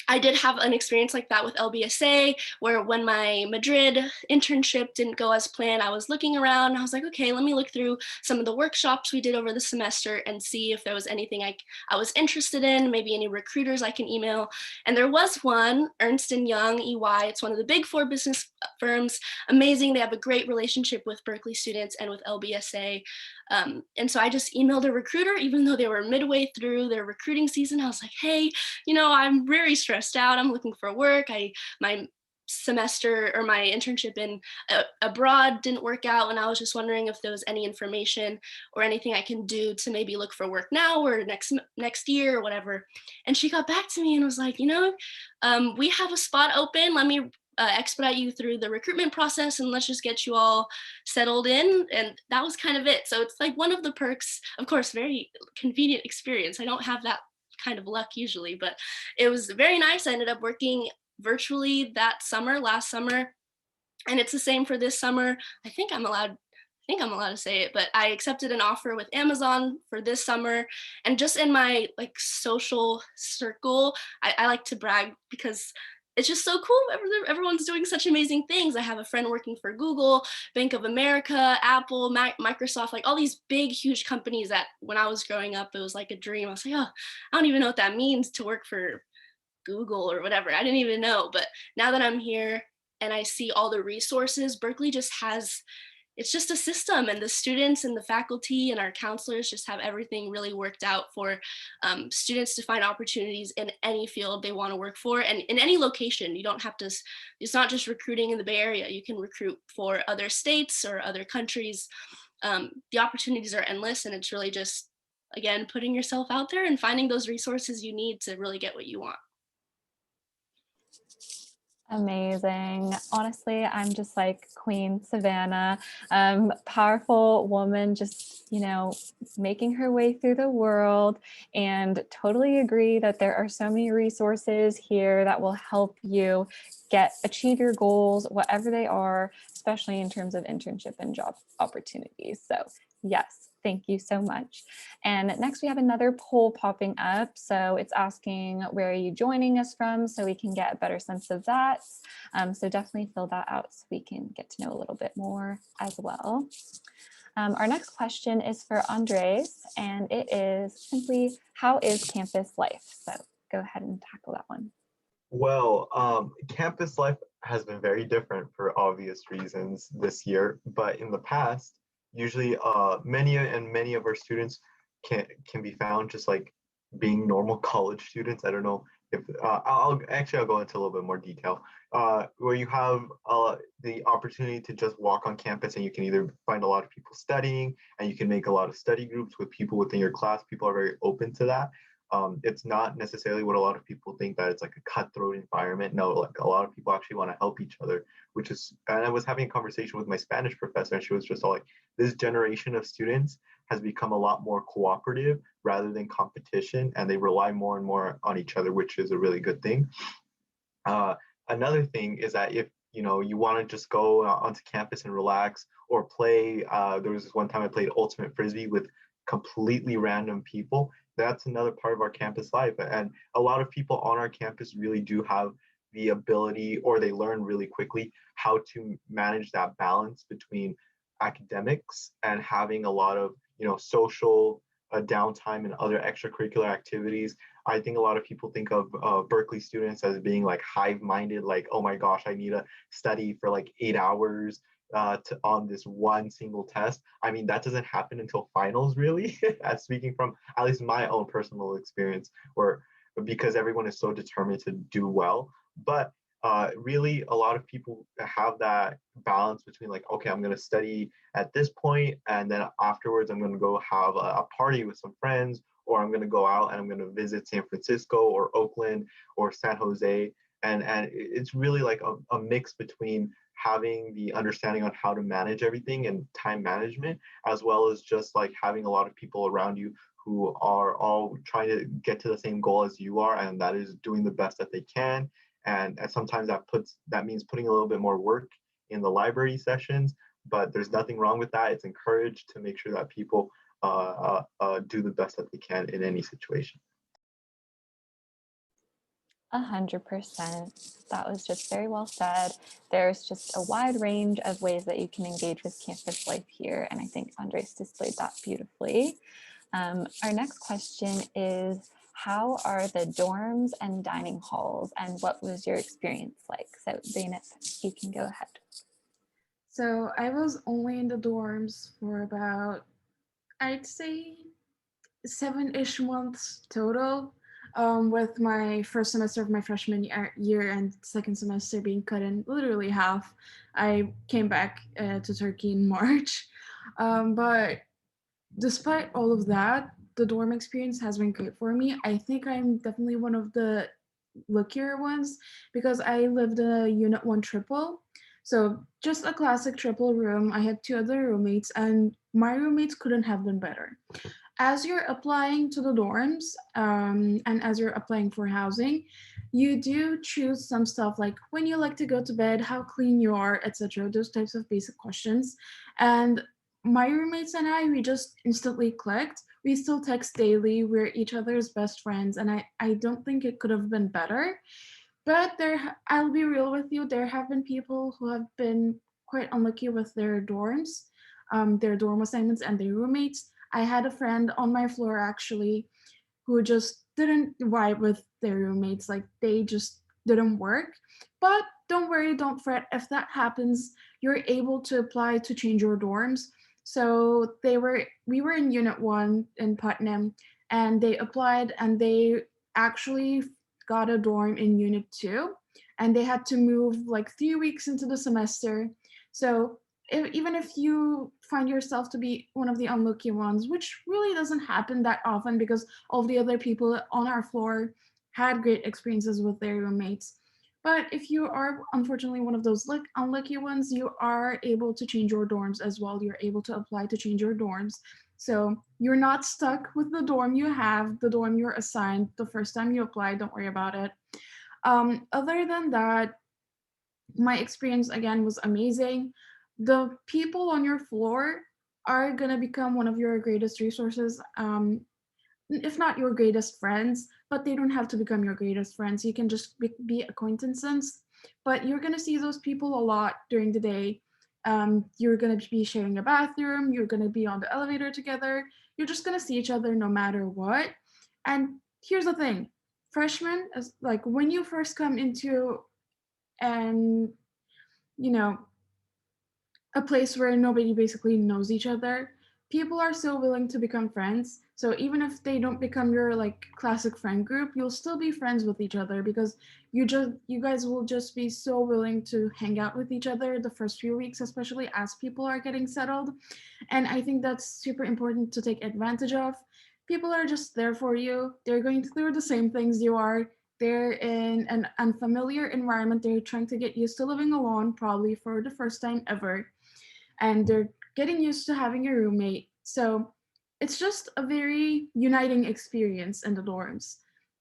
Speaker 4: I did have an experience like that with LBSA, where when my Madrid internship didn't go as planned, I was looking around and I was like, okay, let me look through some of the workshops we did over the semester and see if there was anything I was interested in, maybe any recruiters I can email. And there was one, Ernst & Young, EY. It's one of the big 4 business firms. Amazing. They have a great relationship with Berkeley students and with LBSA. And so I just emailed a recruiter, even though they were midway through their recruiting season. I was like, hey, I'm very stressed out. I'm looking for work. My semester or my internship in abroad didn't work out, and I was just wondering if there was any information or anything I can do to maybe look for work now or next year or whatever. And she got back to me and was like, we have a spot open. Let me expedite you through the recruitment process, and let's just get you all settled in. And that was kind of it. So it's like one of the perks, of course, very convenient experience. I don't have that kind of luck usually, but it was very nice. I ended up working virtually last summer, and it's the same for this summer. I think I'm allowed to say it, but I accepted an offer with Amazon for this summer. And just in my social circle, I like to brag because it's just so cool. Everyone's doing such amazing things. I have a friend working for Google, Bank of America, Apple, Microsoft, like all these big, huge companies that when I was growing up, it was like a dream. I was like, oh, I don't even know what that means to work for Google or whatever. I didn't even know. But now that I'm here and I see all the resources, Berkeley just it's just a system, and the students and the faculty and our counselors just have everything really worked out for students to find opportunities in any field they want to work for, and in any location. You don't have to, it's not just recruiting in the Bay Area. You can recruit for other states or other countries. The opportunities are endless, and it's really just, again, putting yourself out there and finding those resources you need to really get what you want.
Speaker 1: Amazing. Honestly, I'm just like Queen Savanna, powerful woman, just, making her way through the world, and totally agree that there are so many resources here that will help you achieve your goals, whatever they are, especially in terms of internship and job opportunities. So yes, thank you so much. And next we have another poll popping up. So it's asking, where are you joining us from? So we can get a better sense of that. So definitely fill that out so we can get to know a little bit more as well. Our next question is for Andrés, and it is simply, how is campus life? So go ahead and tackle that one.
Speaker 3: Well, campus life has been very different for obvious reasons this year, but in the past, usually many of our students can be found just like being normal college students. I don't know if I'll go into a little bit more detail, where you have the opportunity to just walk on campus, and you can either find a lot of people studying, and you can make a lot of study groups with people within your class. People are very open to that. It's not necessarily what a lot of people think, that it's like a cutthroat environment. No, like a lot of people actually want to help each other, which is, and I was having a conversation with my Spanish professor, and she was just all like, this generation of students has become a lot more cooperative rather than competition, and they rely more and more on each other, which is a really good thing. Another thing is that if you want to just go onto campus and relax or play, there was this one time I played ultimate frisbee with completely random people. That's another part of our campus life, and a lot of people on our campus really do have the ability, or they learn really quickly how to manage that balance between academics and having a lot of social downtime and other extracurricular activities. I think a lot of people think of Berkeley students as being like hive-minded, like, oh my gosh, I need to study for like 8 hours on this one single test. I mean, that doesn't happen until finals, really. As speaking from at least my own personal experience, or because everyone is so determined to do well. But really, a lot of people have that balance between like, okay, I'm going to study at this point, and then afterwards, I'm going to go have a party with some friends, or I'm going to go out and I'm going to visit San Francisco or Oakland or San Jose. And it's really like a mix between having the understanding on how to manage everything and time management, as well as just like having a lot of people around you who are all trying to get to the same goal as you are, and that is doing the best that they can. And sometimes that means putting a little bit more work in the library sessions, but there's nothing wrong with that. It's encouraged to make sure that people do the best that they can in any situation.
Speaker 1: 100%. That was just very well said. There's just a wide range of ways that you can engage with campus life here, and I think Andrés displayed that beautifully. Our next question is, how are the dorms and dining halls, and what was your experience like? So Zeynep, you can go ahead.
Speaker 2: So I was only in the dorms for about, I'd say, 7-ish months total, with my first semester of my freshman year and second semester being cut in literally half. I came back to Turkey in March. But despite all of that, the dorm experience has been great for me. I think I'm definitely one of the luckier ones because I lived in a Unit 1 triple. So just a classic triple room. I had 2 other roommates, and my roommates couldn't have been better. As you're applying to the dorms, and as you're applying for housing, you do choose some stuff like when you like to go to bed, how clean you are, etc. Those types of basic questions. And my roommates and I, we just instantly clicked. We still text daily. We're each other's best friends, and I don't think it could have been better. But I'll be real with you, there have been people who have been quite unlucky with their dorms, their dorm assignments and their roommates. I had a friend on my floor actually who just didn't vibe with their roommates, like they just didn't work. But don't worry, don't fret. If that happens, you're able to apply to change your dorms. So we were in Unit 1 in Putnam, and they applied and they actually got a dorm in Unit 2, and they had to move like 3 weeks into the semester. So even if you find yourself to be one of the unlucky ones, which really doesn't happen that often because all the other people on our floor had great experiences with their roommates. But if you are unfortunately one of those unlucky ones, you are able to change your dorms as well. You're able to apply to change your dorms. So you're not stuck with the dorm you have, the dorm you're assigned the first time you apply. Don't worry about it. Other than that, my experience again was amazing. The people on your floor are gonna become one of your greatest resources, if not your greatest friends, but they don't have to become your greatest friends. You can just be acquaintances, but you're gonna see those people a lot during the day. You're gonna be sharing a bathroom, you're gonna be on the elevator together, you're just gonna see each other no matter what. And here's the thing, freshmen, as like when you first come into and you know a place where nobody basically knows each other, people are so willing to become friends. So even if they don't become your like classic friend group, you'll still be friends with each other because you guys will just be so willing to hang out with each other the first few weeks, especially as people are getting settled. And I think that's super important to take advantage of. people are just there for you. They're going through the same things you are. They're in an unfamiliar environment. They're trying to get used to living alone, probably for the first time ever. And they're getting used to having a roommate. So it's just a very uniting experience in the dorms.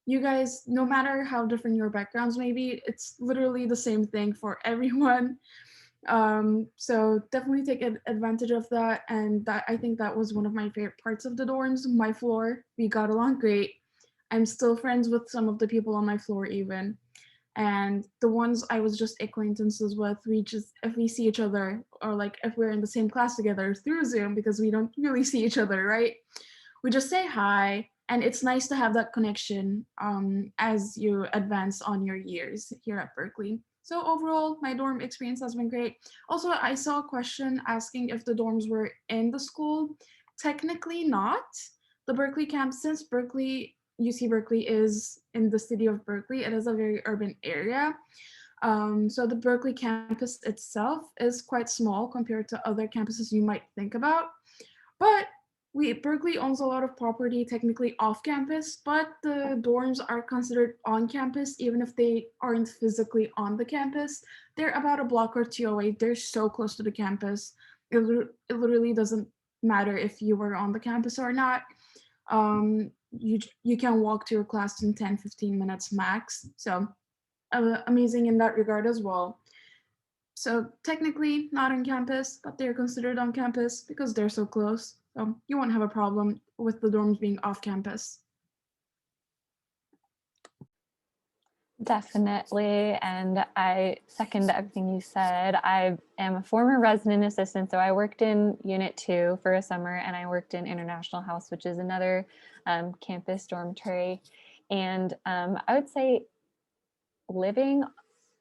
Speaker 2: You guys, no matter how different your backgrounds may be, it's literally the same thing for everyone. So definitely take advantage of that. And that, I think that was one of my favorite parts of the dorms. My floor, we got along great. I'm still friends with some of the people on my floor even. And the ones I was just acquaintances with, we just, if we see each other, or like if we're in the same class together through Zoom, because we don't really see each other, right? We just say hi. And it's nice to have that connection as you advance on your years here at Berkeley. So overall, my dorm experience has been great. Also, I saw a question asking if the dorms were in the school. Technically not. The Berkeley campus, since Berkeley, UC Berkeley is in the city of Berkeley, it is a very urban area. So the Berkeley campus itself is quite small compared to other campuses you might think about. But Berkeley owns a lot of property technically off campus, but the dorms are considered on campus even if they aren't physically on the campus. They're about a block or two away. They're so close to the campus. It literally doesn't matter if you were on the campus or not. You can walk to your class in 10-15 minutes max. So amazing in that regard as well. So technically not on campus, but they're considered on campus because they're so close. So you won't have a problem with the dorms being off campus.
Speaker 1: Definitely, and I second everything you said. I am a former resident assistant, so I worked in Unit 2 for a summer, and I worked in International House, which is another campus dormitory. And I would say living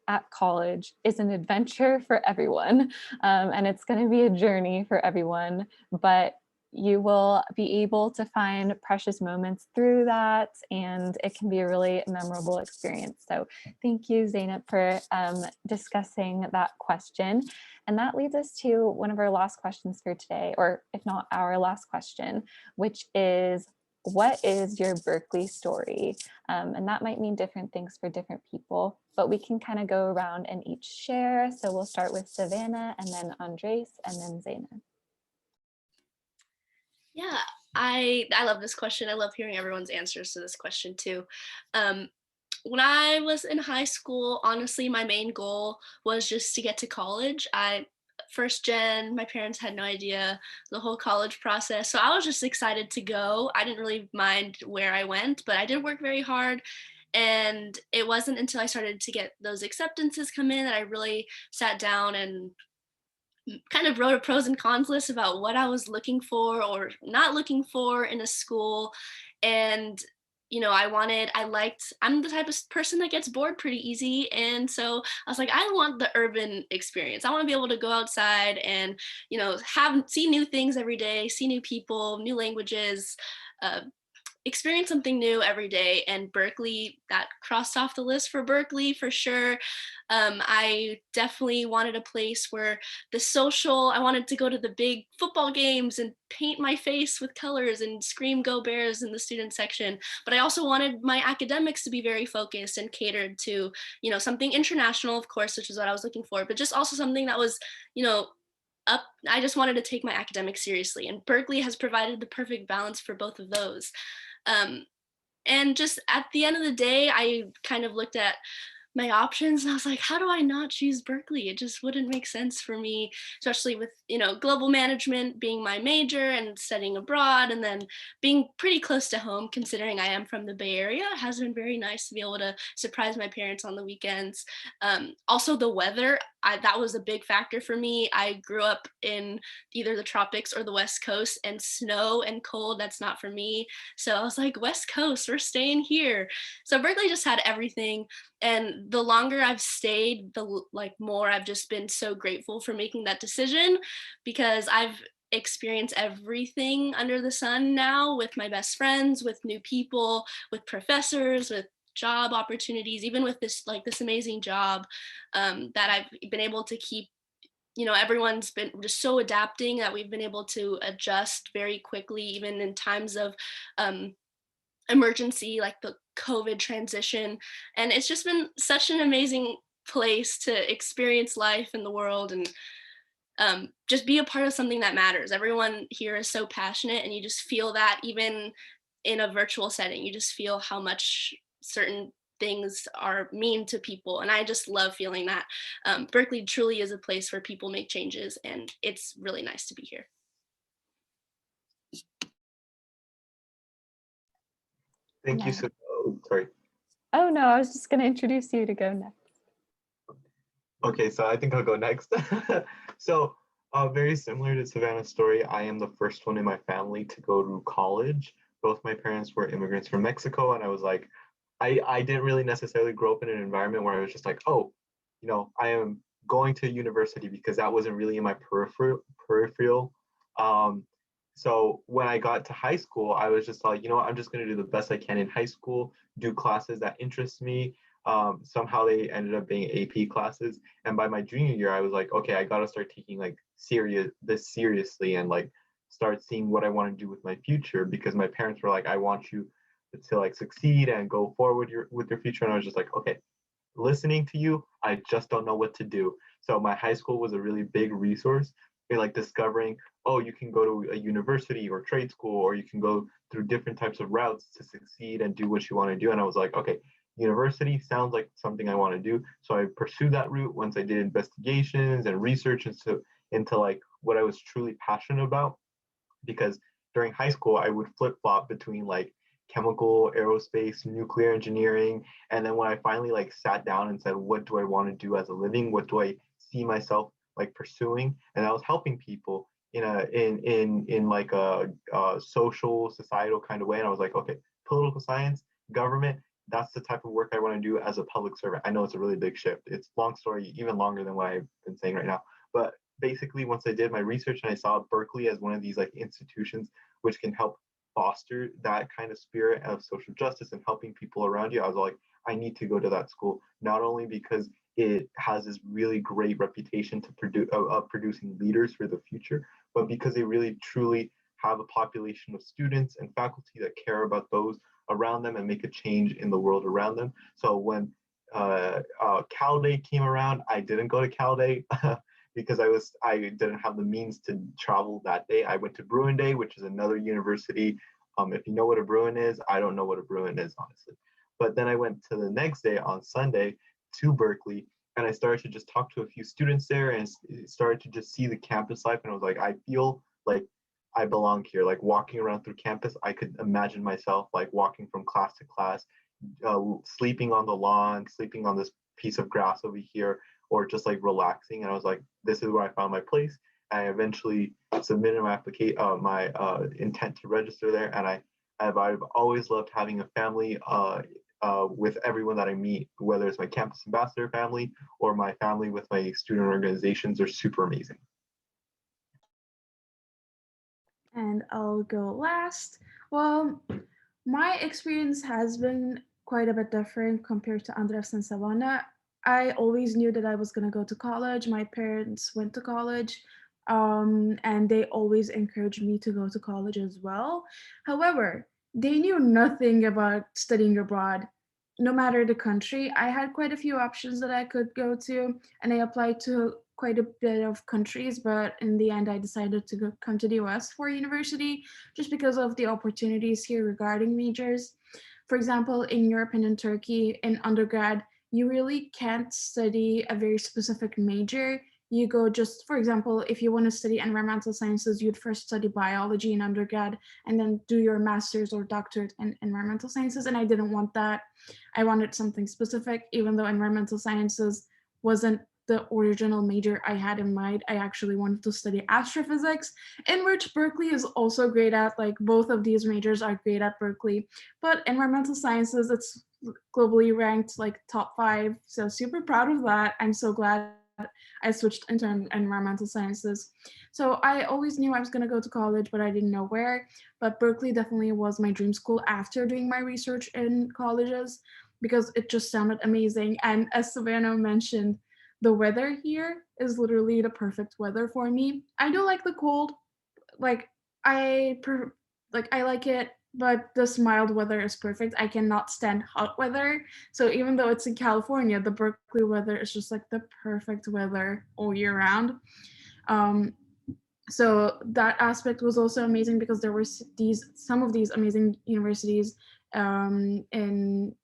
Speaker 1: at college is an adventure for everyone, and it's going to be a journey for everyone, but you will be able to find precious moments through that, and it can be a really memorable experience. So thank you, Zeynep, for discussing that question. And that leads us to one of our last questions for today, or if not our last question, which is, what is your Berkeley story? And that might mean different things for different people, but we can kind of go around and each share. So we'll start with Savanna, and then Andrés, and then Zeynep.
Speaker 4: Yeah, I love this question. I love hearing everyone's answers to this question too. When I was in high school, honestly, my main goal was just to get to college. First gen, my parents had no idea the whole college process. So I was just excited to go. I didn't really mind where I went, but I did work very hard. And it wasn't until I started to get those acceptances come in that I really sat down and kind of wrote a pros and cons list about what I was looking for or not looking for in a school. And I'm the type of person that gets bored pretty easy. And so I was like, I want the urban experience. I want to be able to go outside and, see new things every day, see new people, new languages, experience something new every day. And Berkeley, that crossed off the list for Berkeley for sure. I definitely wanted a place where I wanted to go to the big football games and paint my face with colors and scream "Go Bears" in the student section. But I also wanted my academics to be very focused and catered to, something international, of course, which is what I was looking for, but just also something that was, I just wanted to take my academics seriously. And Berkeley has provided the perfect balance for both of those. And just at the end of the day, I kind of looked at my options and I was like, how do I not choose Berkeley? It just wouldn't make sense for me, especially with, global management being my major and studying abroad, and then being pretty close to home considering I am from the Bay Area. It has been very nice to be able to surprise my parents on the weekends. Also the weather, that was a big factor for me. I grew up in either the tropics or the West Coast, and snow and cold, that's not for me. So I was like, West Coast, we're staying here. So Berkeley just had everything. And the longer I've stayed, the more I've just been so grateful for making that decision, because I've experienced everything under the sun now with my best friends, with new people, with professors, with job opportunities, even with this amazing job that I've been able to keep everyone's been just so adapting that we've been able to adjust very quickly, even in times of emergency, like the COVID transition. And it's just been such an amazing place to experience life in the world and just be a part of something that matters. Everyone here is so passionate, and you just feel that even in a virtual setting, you just feel how much certain things are mean to people. And I just love feeling that. Berkeley truly is a place where people make changes, and it's really nice to be here.
Speaker 3: Thank you. Sorry.
Speaker 1: Oh no, I was just going to introduce you to go next.
Speaker 3: Okay, so I think I'll go next. So very similar to Savannah's story, I am the first one in my family to go to college. Both my parents were immigrants from Mexico, and I was like, I didn't really necessarily grow up in an environment where I was just like, oh, I am going to university, because that wasn't really in my peripheral. So when I got to high school, I was just like, I'm just going to do the best I can in high school, do classes that interest me. Somehow they ended up being AP classes. And by my junior year, I was like, okay, I got to start taking this seriously, and like start seeing what I want to do with my future, because my parents were like, I want you to like succeed and go forward with your future. And I was just like, okay, listening to you, I just don't know what to do. So my high school was a really big resource in like discovering, oh, you can go to a university or trade school, or you can go through different types of routes to succeed and do what you want to do. And I was like, okay, university sounds like something I want to do. So I pursued that route once I did investigations and research into like what I was truly passionate about. Because during high school, I would flip-flop between like chemical, aerospace, nuclear engineering. And then when I finally like sat down and said, what do I want to do as a living? What do I see myself like pursuing? And I was helping people in like a social, societal kind of way. And I was like, okay, political science, government, that's the type of work I want to do as a public servant. I know it's a really big shift. It's a long story, even longer than what I've been saying right now. But basically, once I did my research and I saw Berkeley as one of these like institutions which can help foster that kind of spirit of social justice and helping people around you, I was like, I need to go to that school, not only because it has this really great reputation to produce of producing leaders for the future, but because they really truly have a population of students and faculty that care about those around them and make a change in the world around them. So when Cal Day came around, I didn't go to Cal Day because I didn't have the means to travel that day. I went to Bruin Day, which is another university. If you know what a Bruin is, I don't know what a Bruin is, honestly. But then I went to the next day on Sunday to Berkeley, and I started to just talk to a few students there and started to just see the campus life. And I was like, I feel like I belong here. Like walking around through campus, I could imagine myself like walking from class to class, sleeping on the lawn, sleeping on this piece of grass over here, or just like relaxing. And I was like, this is where I found my place. I eventually submitted my application, my intent to register there. And I've always loved having a family with everyone that I meet, whether it's my campus ambassador family or my family with my student organizations. They're super amazing.
Speaker 2: And I'll go last. Well, my experience has been quite a bit different compared to Andrés and Savanna. I always knew that I was going to go to college. My parents went to college, and they always encouraged me to go to college as well. However, they knew nothing about studying abroad. No matter the country, I had quite a few options that I could go to, and I applied to quite a bit of countries, but in the end, I decided to come to the US for university just because of the opportunities here regarding majors. For example, in Europe and in Turkey, in undergrad, you really can't study a very specific major. You go just, for example, if you want to study environmental sciences, you'd first study biology in undergrad and then do your master's or doctorate in environmental sciences. And I didn't want that. I wanted something specific, even though environmental sciences wasn't the original major I had in mind. I actually wanted to study astrophysics, in which Berkeley is also great at. Like both of these majors are great at Berkeley, but environmental sciences, it's globally ranked like top 5. So super proud of that. I'm so glad I switched into environmental sciences. So I always knew I was going to go to college, but I didn't know where. But Berkeley definitely was my dream school after doing my research in colleges because it just sounded amazing. And as Savanna mentioned, the weather here is literally the perfect weather for me. I do like the cold, like I like it, but this mild weather is perfect. I cannot stand hot weather. So even though it's in California, the Berkeley weather is just like the perfect weather all year round. Um, so that aspect was also amazing because there were some of these amazing universities in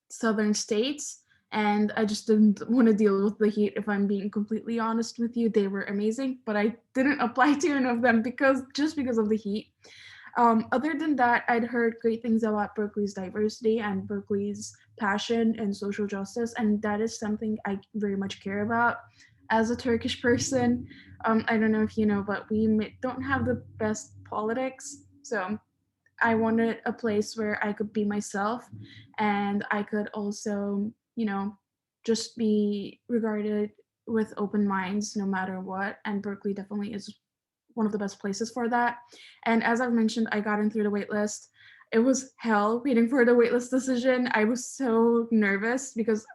Speaker 2: southern states, and I just didn't want to deal with the heat. If I'm being completely honest with you, they were amazing, but I didn't apply to any of them because of the heat. Other than that, I'd heard great things about Berkeley's diversity and Berkeley's passion and social justice, and that is something I very much care about. As a Turkish person, I don't know if you know, but we don't have the best politics. So I wanted a place where I could be myself and I could also, just be regarded with open minds no matter what. And Berkeley definitely is one of the best places for that. And as I've mentioned, I got in through the wait list. It was hell waiting for the waitlist decision. I was so nervous because,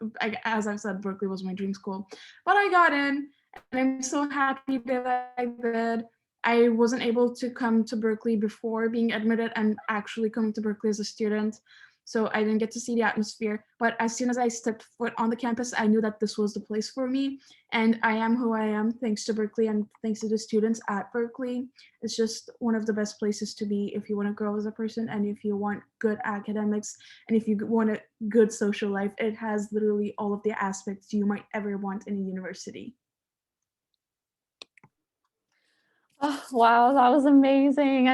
Speaker 2: as I've said, Berkeley was my dream school. But I got in, and I'm so happy that I did. I wasn't able to come to Berkeley before being admitted and actually coming to Berkeley as a student. So I didn't get to see the atmosphere. But as soon as I stepped foot on the campus, I knew that this was the place for me. And I am who I am thanks to Berkeley and thanks to the students at Berkeley. It's just one of the best places to be if you want to grow as a person and if you want good academics and if you want a good social life. It has literally all of the aspects you might ever want in a university.
Speaker 1: Oh, wow, that was amazing.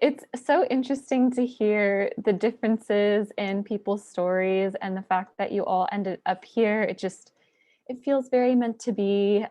Speaker 1: It's so interesting to hear the differences in people's stories and the fact that you all ended up here. It feels very meant to be.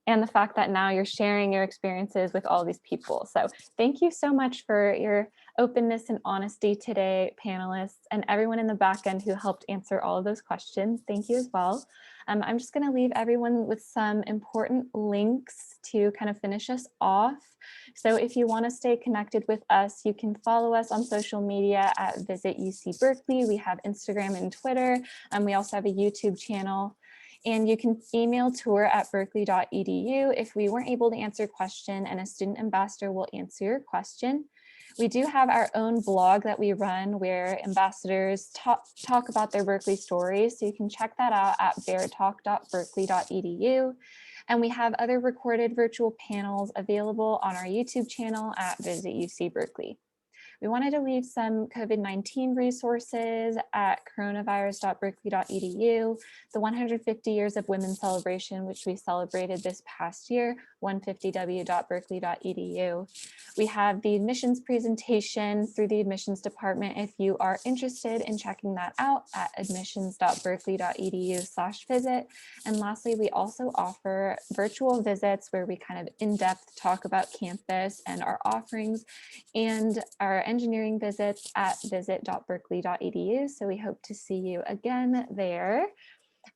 Speaker 1: And the fact that now you're sharing your experiences with all these people. So thank you so much for your openness and honesty today, panelists, and everyone in the back end who helped answer all of those questions. Thank you as well. I'm just going to leave everyone with some important links to kind of finish us off. So if you want to stay connected with us, you can follow us on social media at Visit UC Berkeley. We have Instagram and Twitter, and we also have a YouTube channel. And you can email tour@berkeley.edu if we weren't able to answer your question, and a student ambassador will answer your question. We do have our own blog that we run where ambassadors talk about their Berkeley stories. So you can check that out at beartalk.berkeley.edu. And we have other recorded virtual panels available on our YouTube channel at Visit UC Berkeley. We wanted to leave some COVID-19 resources at coronavirus.berkeley.edu, the 150 Years of Women celebration, which we celebrated this past year, 150w.berkeley.edu. We have the admissions presentation through the admissions department if you are interested in checking that out at admissions.berkeley.edu/visit. And lastly, we also offer virtual visits where we kind of in-depth talk about campus and our offerings, and our engineering visits at visit.berkeley.edu. So we hope to see you again there.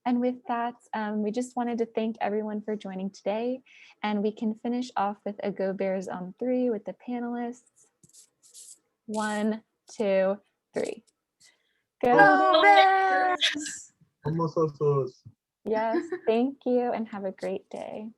Speaker 1: And with that, we just wanted to thank everyone for joining today. And we can finish off with a Go Bears on 3 with the panelists. 1, 2, 3.
Speaker 2: Go
Speaker 3: Bears!
Speaker 2: Bears!
Speaker 3: Vamos, osos.
Speaker 1: Yes, thank you and have a great day.